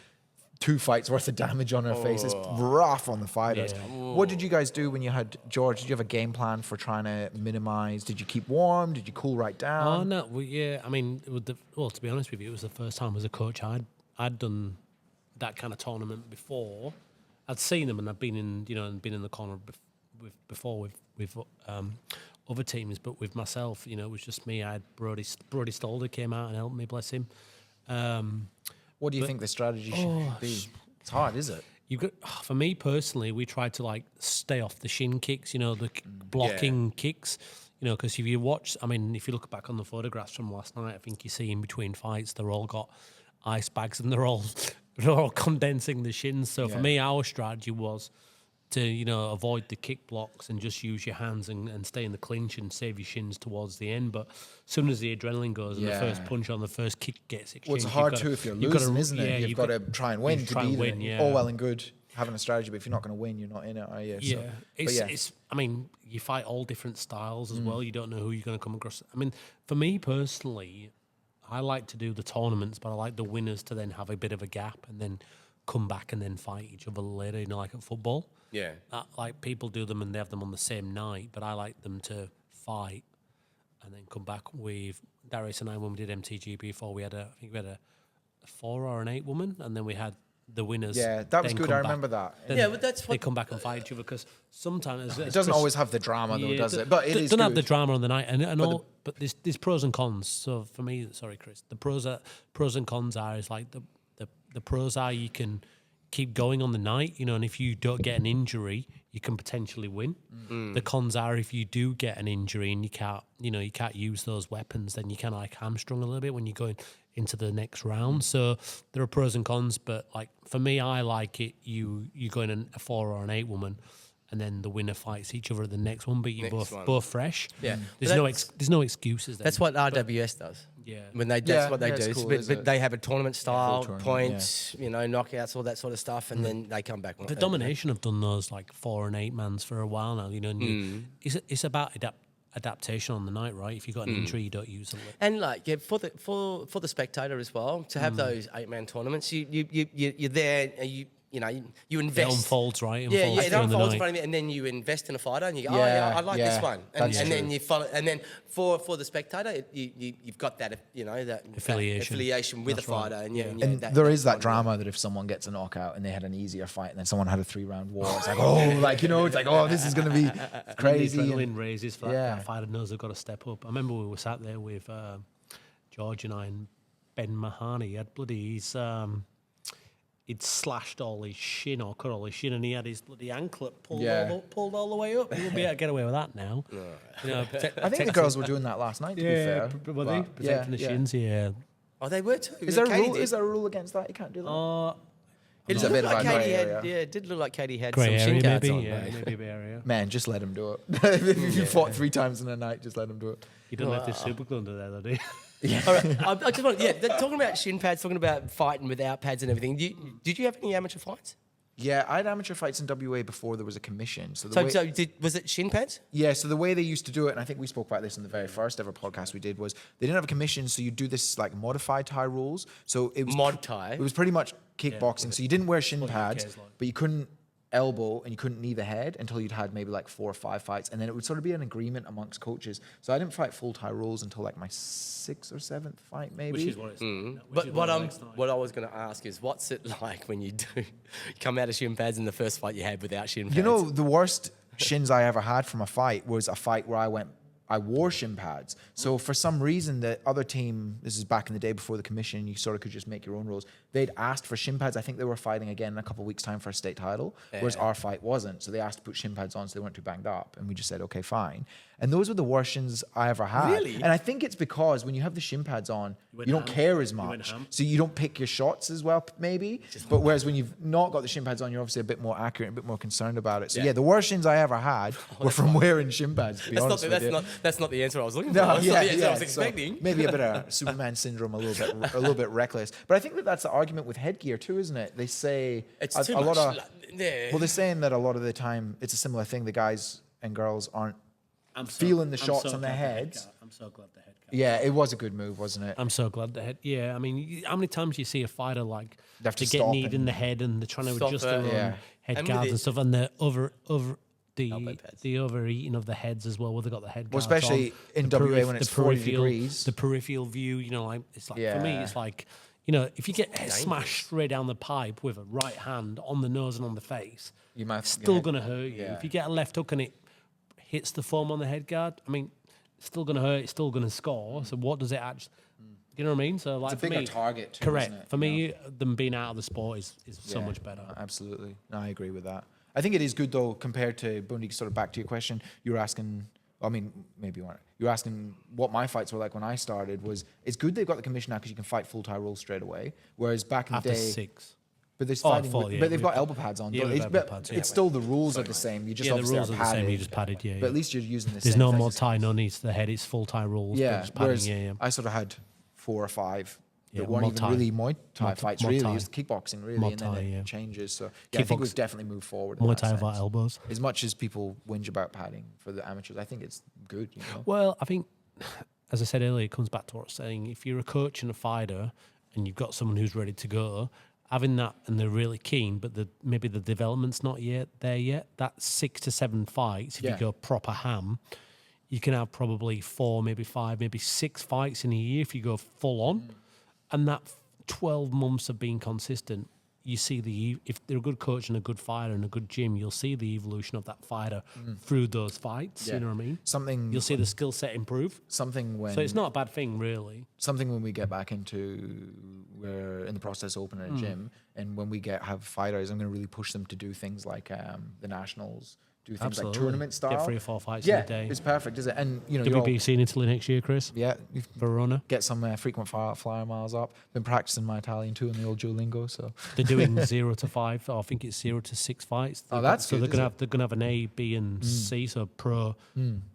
2 fights worth of damage on her face. It's rough on the fighters. Yeah. What did you guys do when you had George? Did you have a game plan for trying to minimize? Did you keep warm? Did you cool right down? Oh no, yeah. I mean, to be honest with you, it was the first time as a coach I'd done that kind of tournament before. I'd seen them and I'd been in, been in the corner before with other teams, but with myself, you know, it was just me. I had Brody Stalder came out and helped me, bless him. What do you think the strategy should be? It's hard, is it? For me personally, we tried to like stay off the shin kicks, you know, the blocking kicks, you know, because if you watch, I mean, if you look back on the photographs from last night, I think you see in between fights, they're all got ice bags and they're all condensing the shins. So for me, our strategy was to, you know, avoid the kick blocks and just use your hands and stay in the clinch and save your shins towards the end. But as soon as the adrenaline goes and the first punch on the first kick gets exchanged, well, it's hard too if you're losing, isn't it? You've got to try and win to be there. All well and good having a strategy, but if you're not going to win, you're not in it, are you? Yeah. It's. I mean, you fight all different styles as well. You don't know who you're going to come across. I mean, for me personally, I like to do the tournaments, but I like the winners to then have a bit of a gap and then come back and then fight each other later, you know, like at football. Yeah. Like people do them and they have them on the same night, but I like them to fight and then come back with Darius and I. When we did MTG before, I think we had a 4 or an 8 woman, and then we had the winners. Yeah, that was good. I remember that. Yeah, but that's what they come back and fight each other, because sometimes it doesn't always have the drama, though, does it? But it is. Don't good. have the drama on the night, but there's pros and cons. So for me, sorry, Chris, the pros and cons is like the pros are you can keep going on the night, you know, and if you don't get an injury, you can potentially win. The cons are if you do get an injury and you can't use those weapons, then you kind of like hamstrung a little bit when you're going into the next round. So there are pros and cons, but like for me, I like it. You go in a 4 or an 8 woman, and then the winner fights each other at the next one, but you're both fresh. Yeah, there's no excuses. Then. That's what RWS does. Yeah, that's what they do. Cool, but they have a tournament style, tournament, points, you know, knockouts, all that sort of stuff, and then they come back. The Domination have done those like 4 and 8 mans for a while now. You know, and it's about adaptation on the night, right? If you got an injury, you don't use them. And like for the spectator as well, to have those 8-man tournaments, you're there. You invest. It unfolds, right? It unfolds in front of you, and then you invest in a fighter, and you go, I like this one, and then you follow, and then for the spectator, you've got that, you know, that affiliation with the fighter, and there is that drama that if someone gets a knockout and they had an easier fight, and then someone had a 3-round war, it's like this is going to be crazy. The adrenaline raises for that fighter knows they've got to step up. I remember we were sat there with George and I and Ben Mahoney. He'd slashed all his shin or cut all his shin, and he had his bloody anklet pulled all the way up. He wouldn't be able to get away with that now. You know, I think the girls were doing that last night, to be fair. Were they? Protecting the shins, Oh, they were too. Is there a rule against that? You can't do that? It It's a bit of a grey area. Yeah, it did look like Katie had Grey some area, shin guards maybe. on. Maybe a bit area. Man, just let him do it. If you fought 3 times in a night, just let him do it. You don't have this super glue under there, though, do you? All right, I just want, talking about shin pads, talking about fighting without pads and everything. Did you have any amateur fights? Yeah, I had amateur fights in WA before there was a commission. So was it shin pads? Yeah, so the way they used to do it, and I think we spoke about this in the very first ever podcast we did, was they didn't have a commission, so you do this like modified Thai rules. So it was Mod Thai. It was pretty much kickboxing. So you didn't wear shin pads, but you couldn't elbow and you couldn't knee the head until you'd had maybe like 4 or 5 fights, and then it would sort of be an agreement amongst coaches. So I didn't fight full Thai rules until like my 6th or 7th fight, maybe. Which is what it's But what I was going to ask is, what's it like when you do come out of shin pads in the first fight you had without shin pads? You know, the worst shins I ever had from a fight was a fight where I wore shin pads. So for some reason, the other team, this is back in the day before the commission, you sort of could just make your own rules. They'd asked for shin pads. I think they were fighting again in a couple of weeks' time for a state title, whereas our fight wasn't. So they asked to put shin pads on so they weren't too banged up. And we just said, okay, fine. And those were the worst shins I ever had. Really? And I think it's because when you have the shin pads on, you don't care as much. So you don't pick your shots as well, maybe. But whereas when you've not got the shin pads on, you're obviously a bit more accurate, a bit more concerned about it. So yeah, the worst shins I ever had were from wearing shin pads, to be honest with you. That's not the answer I was looking for. No, That's not the answer I was expecting. So maybe a bit of Superman syndrome, a little bit reckless. But I think that's the argument with headgear too, isn't it? They say it's too much. Well, they're saying that a lot of the time it's a similar thing. The guys and girls aren't feeling the shots on their heads. I'm so glad the head cut. Yeah, it was a good move, wasn't it? I'm so glad the head. Yeah, I mean, how many times you see a fighter like to get kneed in the head and they're trying to adjust their own head guards and stuff, and they're the overeating of the heads as well, where they got the head guards well, especially in WA when it's 40 degrees. The peripheral view, you know, like it's like for me, it's like, you know, if you get smashed straight down the pipe with a right hand on the nose and on the face, it's still going to hurt you. If you get a left hook and it hits the foam on the head guard, I mean, it's still going to hurt. It's still going to score. So what does it actually? You know what I mean? So like It's a bigger for me, target too, correct. isn't it? For me, them being out of the sport is so much better. Absolutely. No, I agree with that. I think it is good though compared to Bhoondi. Sort of back to your question, you were asking. I mean, maybe you weren't. You were asking what my fights were like when I started. It's good they've got the commission now because you can fight full Thai rules straight away. Whereas back in After the day, 6. but there's Oh, fighting, full, yeah, but they've got we've- elbow pads on. yeah, don't we've they? elbow But pads, it's still the rules are the same. You just Yeah, the obviously rules are are the same. padded. You just padded, yeah. But at least you're using the There's same. no thing more as- tie, no knees to the head. It's full Thai rules. but Yeah. just padding, Whereas yeah. I sort of had 4 or 5 Yeah, that weren't Muay even Thai. really Muay Thai Muay- fights. Muay Really, Thai. it was kickboxing really, Muay and then Thai, it yeah. changes. So yeah, I think Kickbox- we've definitely moved forward. in Muay that Thai sense. without elbows. As much as people whinge about padding for the amateurs, I think it's good. You know? Well, I think, as I said earlier, it comes back to what I was saying. If you're a coach and a fighter and you've got someone who's ready to go, having that and they're really keen, but maybe the development's not yet there yet, that 6 to 7 fights, if Yeah. you go proper ham, you can have probably 4, maybe 5, maybe 6 fights in a year if you go full on. And that 12 months of being consistent, you see if they're a good coach and a good fighter and a good gym, you'll see the evolution of that fighter through those fights. Yeah. You know what I mean? Something You'll see the skill set improve. Something when So it's not a bad thing, really. something when we get back into we're in the process of opening a gym, and when we have fighters, I'm going to really push them to do things like the nationals, do things Absolutely. like tournament style. Get 3 or 4 fights yeah, in a day. it's perfect, is it? And you know, you're all- WBC in Italy next year, Chris. yeah, Verona. get some frequent flyer miles up. Been practicing my Italian too in the old Duolingo, so They're doing 0 to 5. Or I think it's 0 to 6 fights. Oh, that's so good, they're gonna have an A, B, and C. So pro,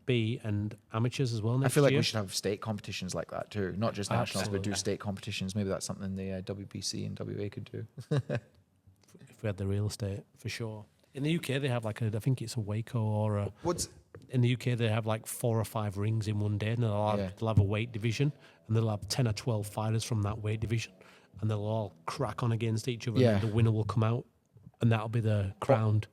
B, and amateurs as well. I Next feel like year. we should have state competitions like that too, not just nationals, but do Absolutely. state competitions. Maybe that's something the WBC and WA could do. If we had the real estate, for sure. In the UK, they have I think it's a Waco or a. What's In the UK, they have like 4 or 5 rings in one day, and they'll have a weight division, and they'll have 10 or 12 fighters from that weight division, and they'll all crack on against each other. Yeah. And the winner will come out, and that'll be the crowned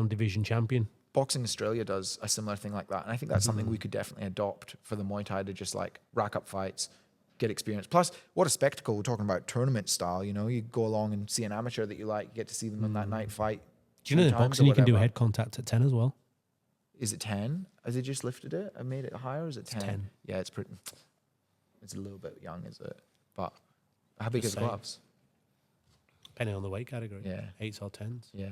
division champion. Boxing Australia does a similar thing like that, and I think that's something we could definitely adopt for the Muay Thai to just like rack up fights, get experience. Plus, what a spectacle! We're talking about tournament style. You know, you go along and see an amateur that you like, get to see them on that night fight. Do you know 3 in times or boxing you can do whatever. head contact at 10 as well? Is it 10? Has it just lifted it and made it higher? Or is it 10? 10. Yeah, it's pretty. It's a little bit young, is it? But how big Just are the saying. gloves? Depending on the weight category. Yeah. 8s or 10s. Yeah,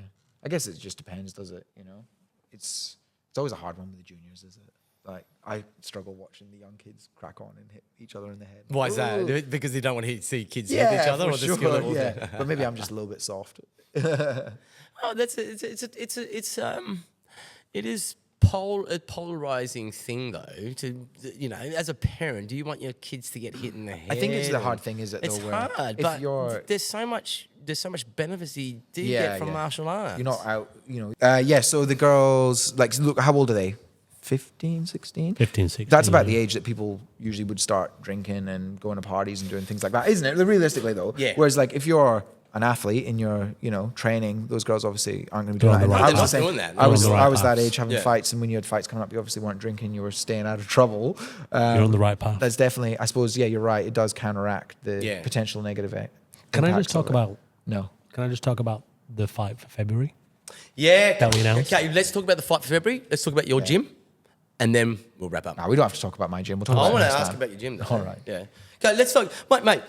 I guess it just depends, does it? You know, it's always a hard one with the juniors, is it? Like I struggle watching the young kids crack on and hit each other in the head. Why is Ooh. that? Because they don't want to see kids hit Yeah, each other, for or the sure, skill levels? yeah. But maybe I'm just a little bit soft. Oh, it is a polarizing thing though. To as a parent, do you want your kids to get hit in the head? I think it's the hard thing, is it? It's though, where hard, if but you're there's so much benefits you do get from martial arts. You're not out, you know. Yeah, so the girls, like, look, how old are they? 15, 16? 15, 16. That's about the age that people usually would start drinking and going to parties and doing things like that, isn't it? Realistically, though. Yeah. Whereas, like, if you're an athlete and you're, training, those girls obviously aren't going to be They're doing on the that. right I was path. the same. Doing that. I was, They're on the right I was that path. age having Yeah. fights, and when you had fights coming up, you obviously weren't drinking, you were staying out of trouble. You're on the right path. That's definitely, I suppose, yeah, you're right. It does counteract the Yeah. potential negative Can I impacts just talk of it. about? No. Can I just talk about the fight for February? Yeah. That we announced. Okay, let's talk about the fight for February. Let's talk about your gym, and then we'll wrap up. No, we don't have to talk about my gym. We'll talk I about want to it next ask time. about your gym, though. All right. Yeah. Okay, let's talk. Mate,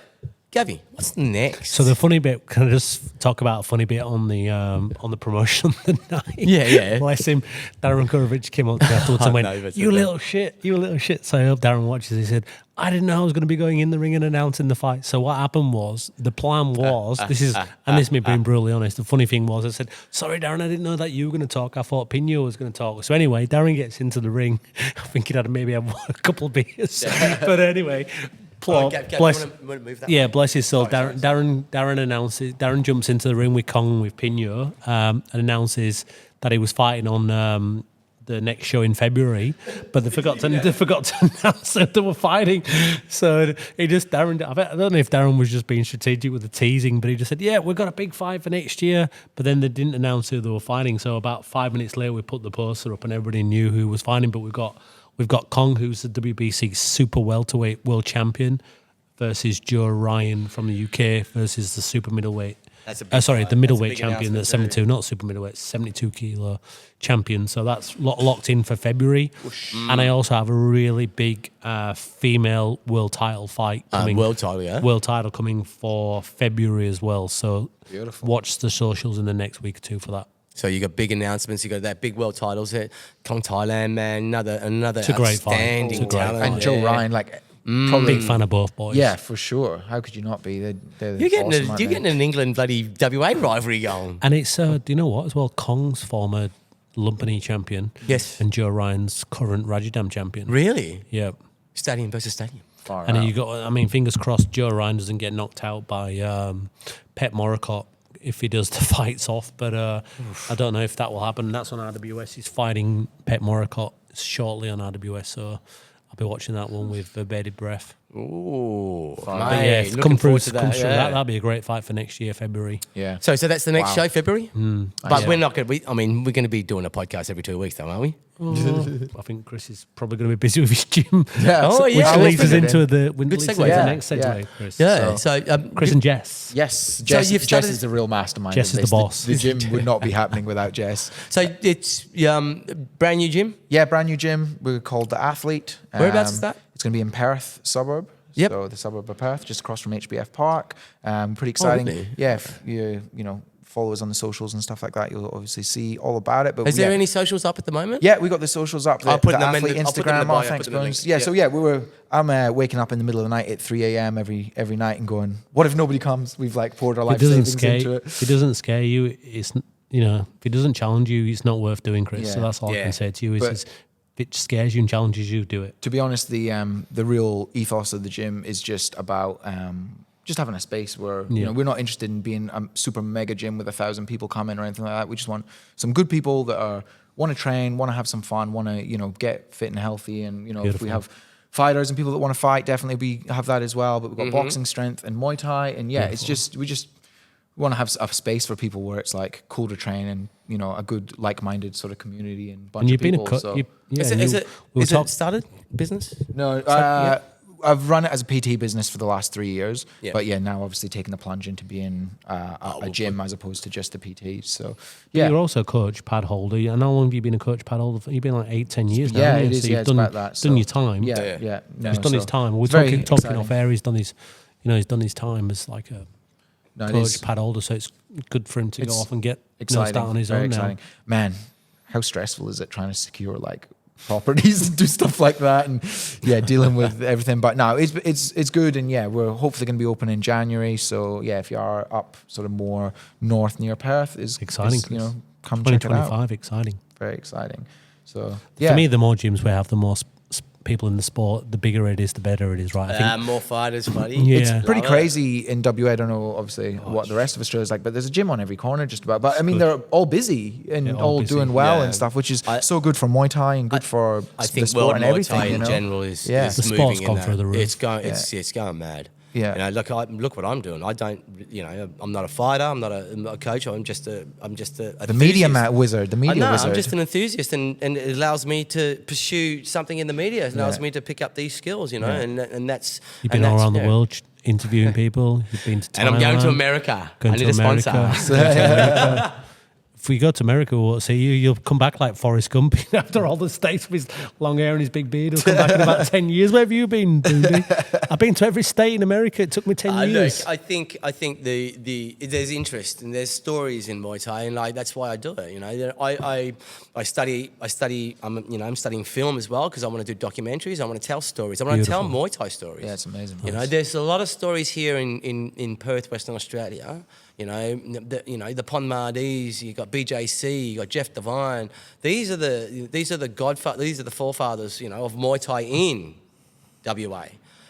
Gavin, what's next? So the funny bit, can I just talk about a funny bit on the promotion of the night? Yeah. Bless him. Darren Kurovich came up to me afterwards and I went, know, but you it's little shit, you little shit. So I hope Darren watches. He said, I didn't know I was going to be going in the ring and announcing the fight. So what happened was, the plan was, this is me being brutally honest, the funny thing was, I said, sorry Darren, I didn't know that you were going to talk. I thought Pino was going to talk. So anyway, Darren gets into the ring. I think he'd had maybe a couple of beers. But anyway... Gav, bless, you wanna move that yeah, one? bless his soul. Sorry. Darren announces. Darren jumps into the ring with Kong with Pino and announces that he was fighting on the next show in February, but they forgot to announce that they were fighting. So he just I don't know if Darren was just being strategic with the teasing, but he just said, "Yeah, we've got a big fight for next year." But then they didn't announce who they were fighting. So about 5 minutes later, we put the poster up and everybody knew who was fighting. But we've got Kong, who's the WBC super welterweight world champion, versus Joe Ryan from the UK versus the super middleweight That's a big sorry, fight. the That's a middleweight big champion, that's announcement 72, not super middleweight, 72 kilo champion. So that's locked in for February. And I also have a really big female world title fight coming. World title, yeah. World title coming for February as well. So Beautiful. watch the socials in the next week or two for that. So you got big announcements. You got that big world titles here. Kong Thailand, man, another It's a great fight. outstanding It's a great talent. fight. And Joe there. Ryan, like, Big fan of both boys. yeah, for sure. How could you not be? They're You're getting awesome, aren't you're they? getting an England bloody WA rivalry going. And it's, do you know what, as well? Kong's former Lumpini champion. Yes. And Joe Ryan's current Rajadam champion. Really? Yeah. Stadium versus stadium. Far And then out. you got, I mean, fingers crossed Joe Ryan doesn't get knocked out by Pet Moricott if he does the fights off. But I don't know if that will happen. That's on RWS. He's fighting Pet Moricott shortly on RWS. So I'll be watching that one with bated breath. Ooh, But yeah, if it comes through, that'll be a great fight for next year, February. Yeah. So that's the next Wow. show, February. But Yeah. we're not going to be. I mean, we're going to be doing a podcast every 2 weeks, though, aren't we? I think Chris is probably going to be busy with his gym. Yeah. Oh, Which yeah. leads us Good into the segue. the Yeah, next segue, yeah. Chris. Yeah. So, So Chris and Jess. Yes, Jess, you've Jess started- is the real mastermind. Jess of is the this. boss. The gym would not be happening without Jess. So it's brand new gym. Yeah, brand new gym. We're called The Athlete. Whereabouts is that? It's going to be in Perth suburb. Yep. So the suburb of Perth, just across from HBF Park. Pretty exciting. really? Yeah, if you follow us on the socials and stuff like that, you'll obviously see all about it. But Is there any socials up at the moment? Yeah, we got the socials up. I'll The, put the them in Athlete the- I'll put them in the Instagram. bio, Oh, I'll thanks, put them in the Bones. links. Yeah, Yeah. so yeah, I'm waking up in the middle of the night at 3 a.m. every night and going, what if nobody comes? We've like poured our If life it doesn't savings scare, into it. if it doesn't scare you, it's if it doesn't challenge you, it's not worth doing, Chris. So Yeah. that's all I Yeah. can say to you. But- Is if it scares you and challenges you, do it. To be honest, the real ethos of the gym is just about just having a space where we're not interested in being a super mega gym with 1,000 people coming or anything like that. We just want some good people that want to train, want to have some fun, want to get fit and healthy. And if we Beautiful. have fighters and people that want to fight, definitely we have that as well. But we've got boxing strength and Muay Thai, and it's just we want to have a space for people where it's like cool to train and a good like-minded sort of community and bunch And you've of been people. a coach. so. Is it started business? No, yeah. I've run it as a PT business for the last 3 years. Yeah. But now obviously taking the plunge into being a gym as opposed to just a PT. So You're yeah, also a coach, pad holder. And how long have you been a coach, pad holder? You've been like 8-10 years now. yeah, haven't it you? is. So Yeah, you've it's done, about that. done So, your time. Yeah. No, He's done his so time. We're it's very talking exciting. off air. He's done his, he's done his time as like a No, it coach, is pad holder. So it's good for him to go It's off and get exciting. start on his very own exciting. now. Man, how stressful is it trying to secure like properties and do stuff like that and dealing with everything. But no, it's good, and we're hopefully going to be open in January. So if you are up sort of more north near Perth, is Exciting, is, Chris. come check it out. 2025, exciting. Very exciting. So For me, the more gyms we have, the more people in the sport, the bigger it is, the better it is, right? I think More fighters, buddy. Yeah. It's pretty Love it. crazy in WA. I don't know, obviously, what the rest of Australia is like, but there's a gym on every corner just about. But I mean, they're all busy and Yeah, all all busy. doing well Yeah. and stuff, which is so good for Muay Thai and good for I the think sport world and Muay everything. Thai in you know? general is Yeah. is The moving sport's in gone that. through the roof. It's going mad. Yeah. Look what I'm doing. I don't, I'm not a fighter. I'm not a coach. I'm just a The media wizard. The media wizard. I'm just an enthusiast, and it allows me to pursue something in the media. It allows Yeah. me to pick up these skills, and that's. you've been all around the world interviewing people. You've been to Thailand. And I'm going to America. Going I need to a sponsor. America. Going to America. If we go to America, we'll see you. You'll come back like Forrest Gump after all the states with his long hair and his big beard. He'll come back in about 10 years. Where have you been, Bhoondi? I've been to every state in America. It took me 10 years. Look, I think the there's interest and there's stories in Muay Thai, and that's why I do it. I study. I'm studying film as well because I want to do documentaries. I want to tell stories. I want to tell Muay Thai stories. Yeah, it's amazing. There's a lot of stories here in Perth, Western Australia. The Ponmardis, you got BJC, you got Jeff Devine. These are the forefathers, of Muay Thai in WA.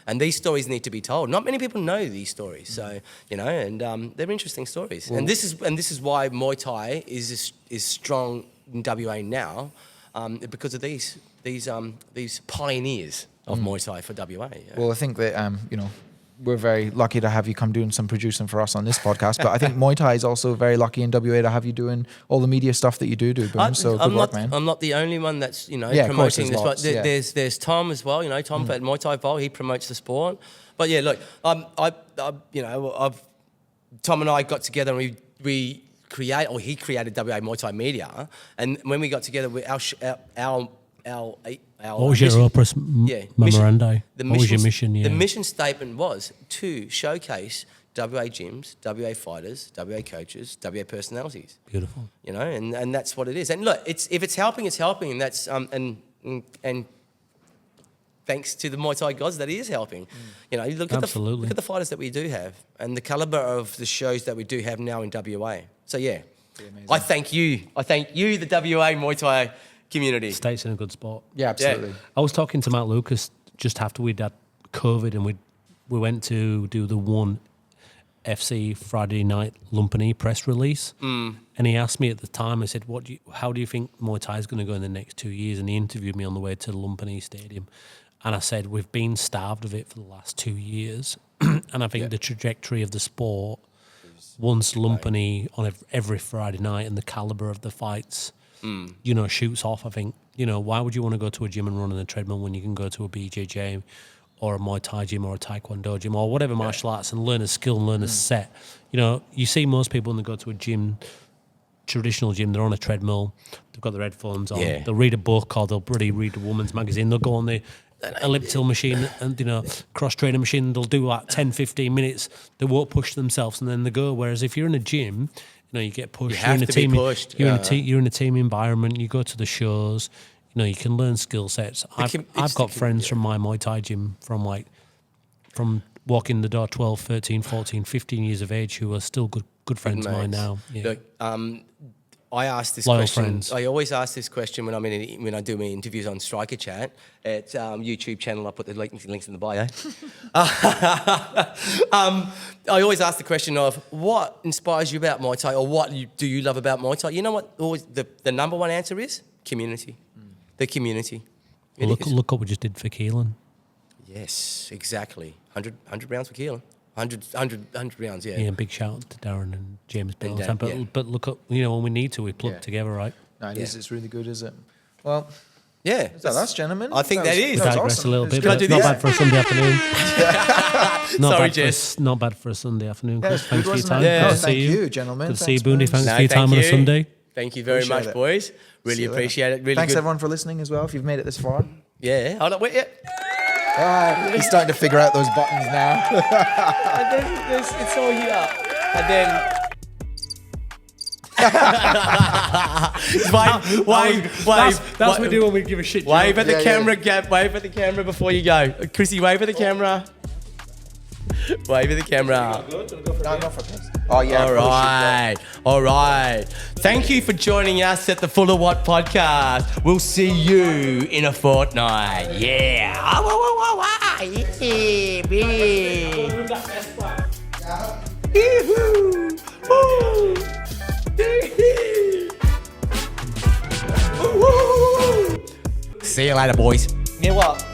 And these stories need to be told. Not many people know these stories, so they're interesting stories. And this is why Muay Thai is strong in WA now, because of these pioneers of Muay Thai for WA. Yeah. Well, I think that we're very lucky to have you come doing some producing for us on this podcast. But I think Muay Thai is also very lucky in WA to have you doing all the media stuff that you do. Boom. So good work, man. I'm not the only one that's of course, promoting this. lots, But there's Tom as well. Tom at Muay Thai Vol, he promotes the sport. But yeah, look, Tom and I got together and he created WA Muay Thai Media, and when we got together, our what was your purpose memorandum? What was your mission? Yeah. The mission statement was to showcase WA gyms, WA fighters, WA coaches, WA personalities. Beautiful. You know, and that's what it is. And look, if it's helping, it's helping, and that's and thanks to the Muay Thai gods that it is helping. You know, look at the fighters that we do have, and the caliber of the shows that we do have now in WA. So yeah, I thank you, the WA Muay Thai community. State's in a good spot. Yeah, absolutely. Yeah. I was talking to Matt Lucas just after we'd had COVID, and we went to do the One FC Friday night Lumpini press release, and he asked me at the time. I said, how do you think Muay Thai is going to go in the next 2 years?" And he interviewed me on the way to Lumpini Stadium, and I said, "We've been starved of it for the last 2 years, and I think the trajectory of the sport, once Lumpini on every Friday night and the caliber of the fights, you know, shoots off. I think, you know, why would you want to go to a gym and run on a treadmill when you can go to a BJJ or a Muay Thai gym or a Taekwondo gym or whatever martial arts and learn a skill and learn a set?" You know, you see most people when they go to a gym, traditional gym, they're on a treadmill, they've got their headphones on, they'll read a book or they'll read a woman's magazine, they'll go on the elliptical machine and, you know, cross-trainer machine, they'll do like 10, 15 minutes, they won't push themselves and then they go. Whereas if you're in a gym, you know, you get pushed, you're in a team, you're in a team environment, you go to the shows, you know, you can learn skill sets. I've got friends from my Muay Thai gym from walking the door 12, 13, 14, 15 years of age who are still good friends of mine now. Yeah. Look, I asked this Loyal question. Friends. I always ask this question when when I do my interviews on Striker Chat at YouTube channel. I put the links in the bio. I always ask the question of what inspires you about Muay Thai, or what do you love about Muay Thai? You know what? Always the number one answer is community. The community. Well, look what we just did for Keelan. Yes, exactly. 100 rounds for Keelan. 100 rounds, yeah. Yeah, big shout out to Darren and James Bill. Dan, But look up, you know, when we need to, we plug together, right? No, it is. It's really good, is it? Well, yeah. That's gentlemen. I think that is. We digress awesome. a little bit, Can I but do not this? bad for a Sunday afternoon. Sorry, Jess. Not bad for a Sunday afternoon. Yeah, Chris. it's Thanks good, for your wasn't time. it? Good Yeah. to see Thank you. you, gentlemen. Good to see you, Thanks, Bhoondi. Thanks No, for your time on a you. Sunday. Thank you very much, boys. Really appreciate it. Really Thanks good. everyone for listening as well. If you've made it this far. Yeah. Hold on, wait. Yeah. He's starting to figure out those buttons now. And then it's all here. And then. wave. That's what we do when we give a shit. Wave at the camera, Gav. Wave at the camera before you go. Chrissy, wave at the camera. Wave at the camera. Oh yeah. All right. Thank you for joining us at the Fullerwatt podcast. We'll see you in a fortnight. Yeah. Yeah, baby. See you later, boys. You know what?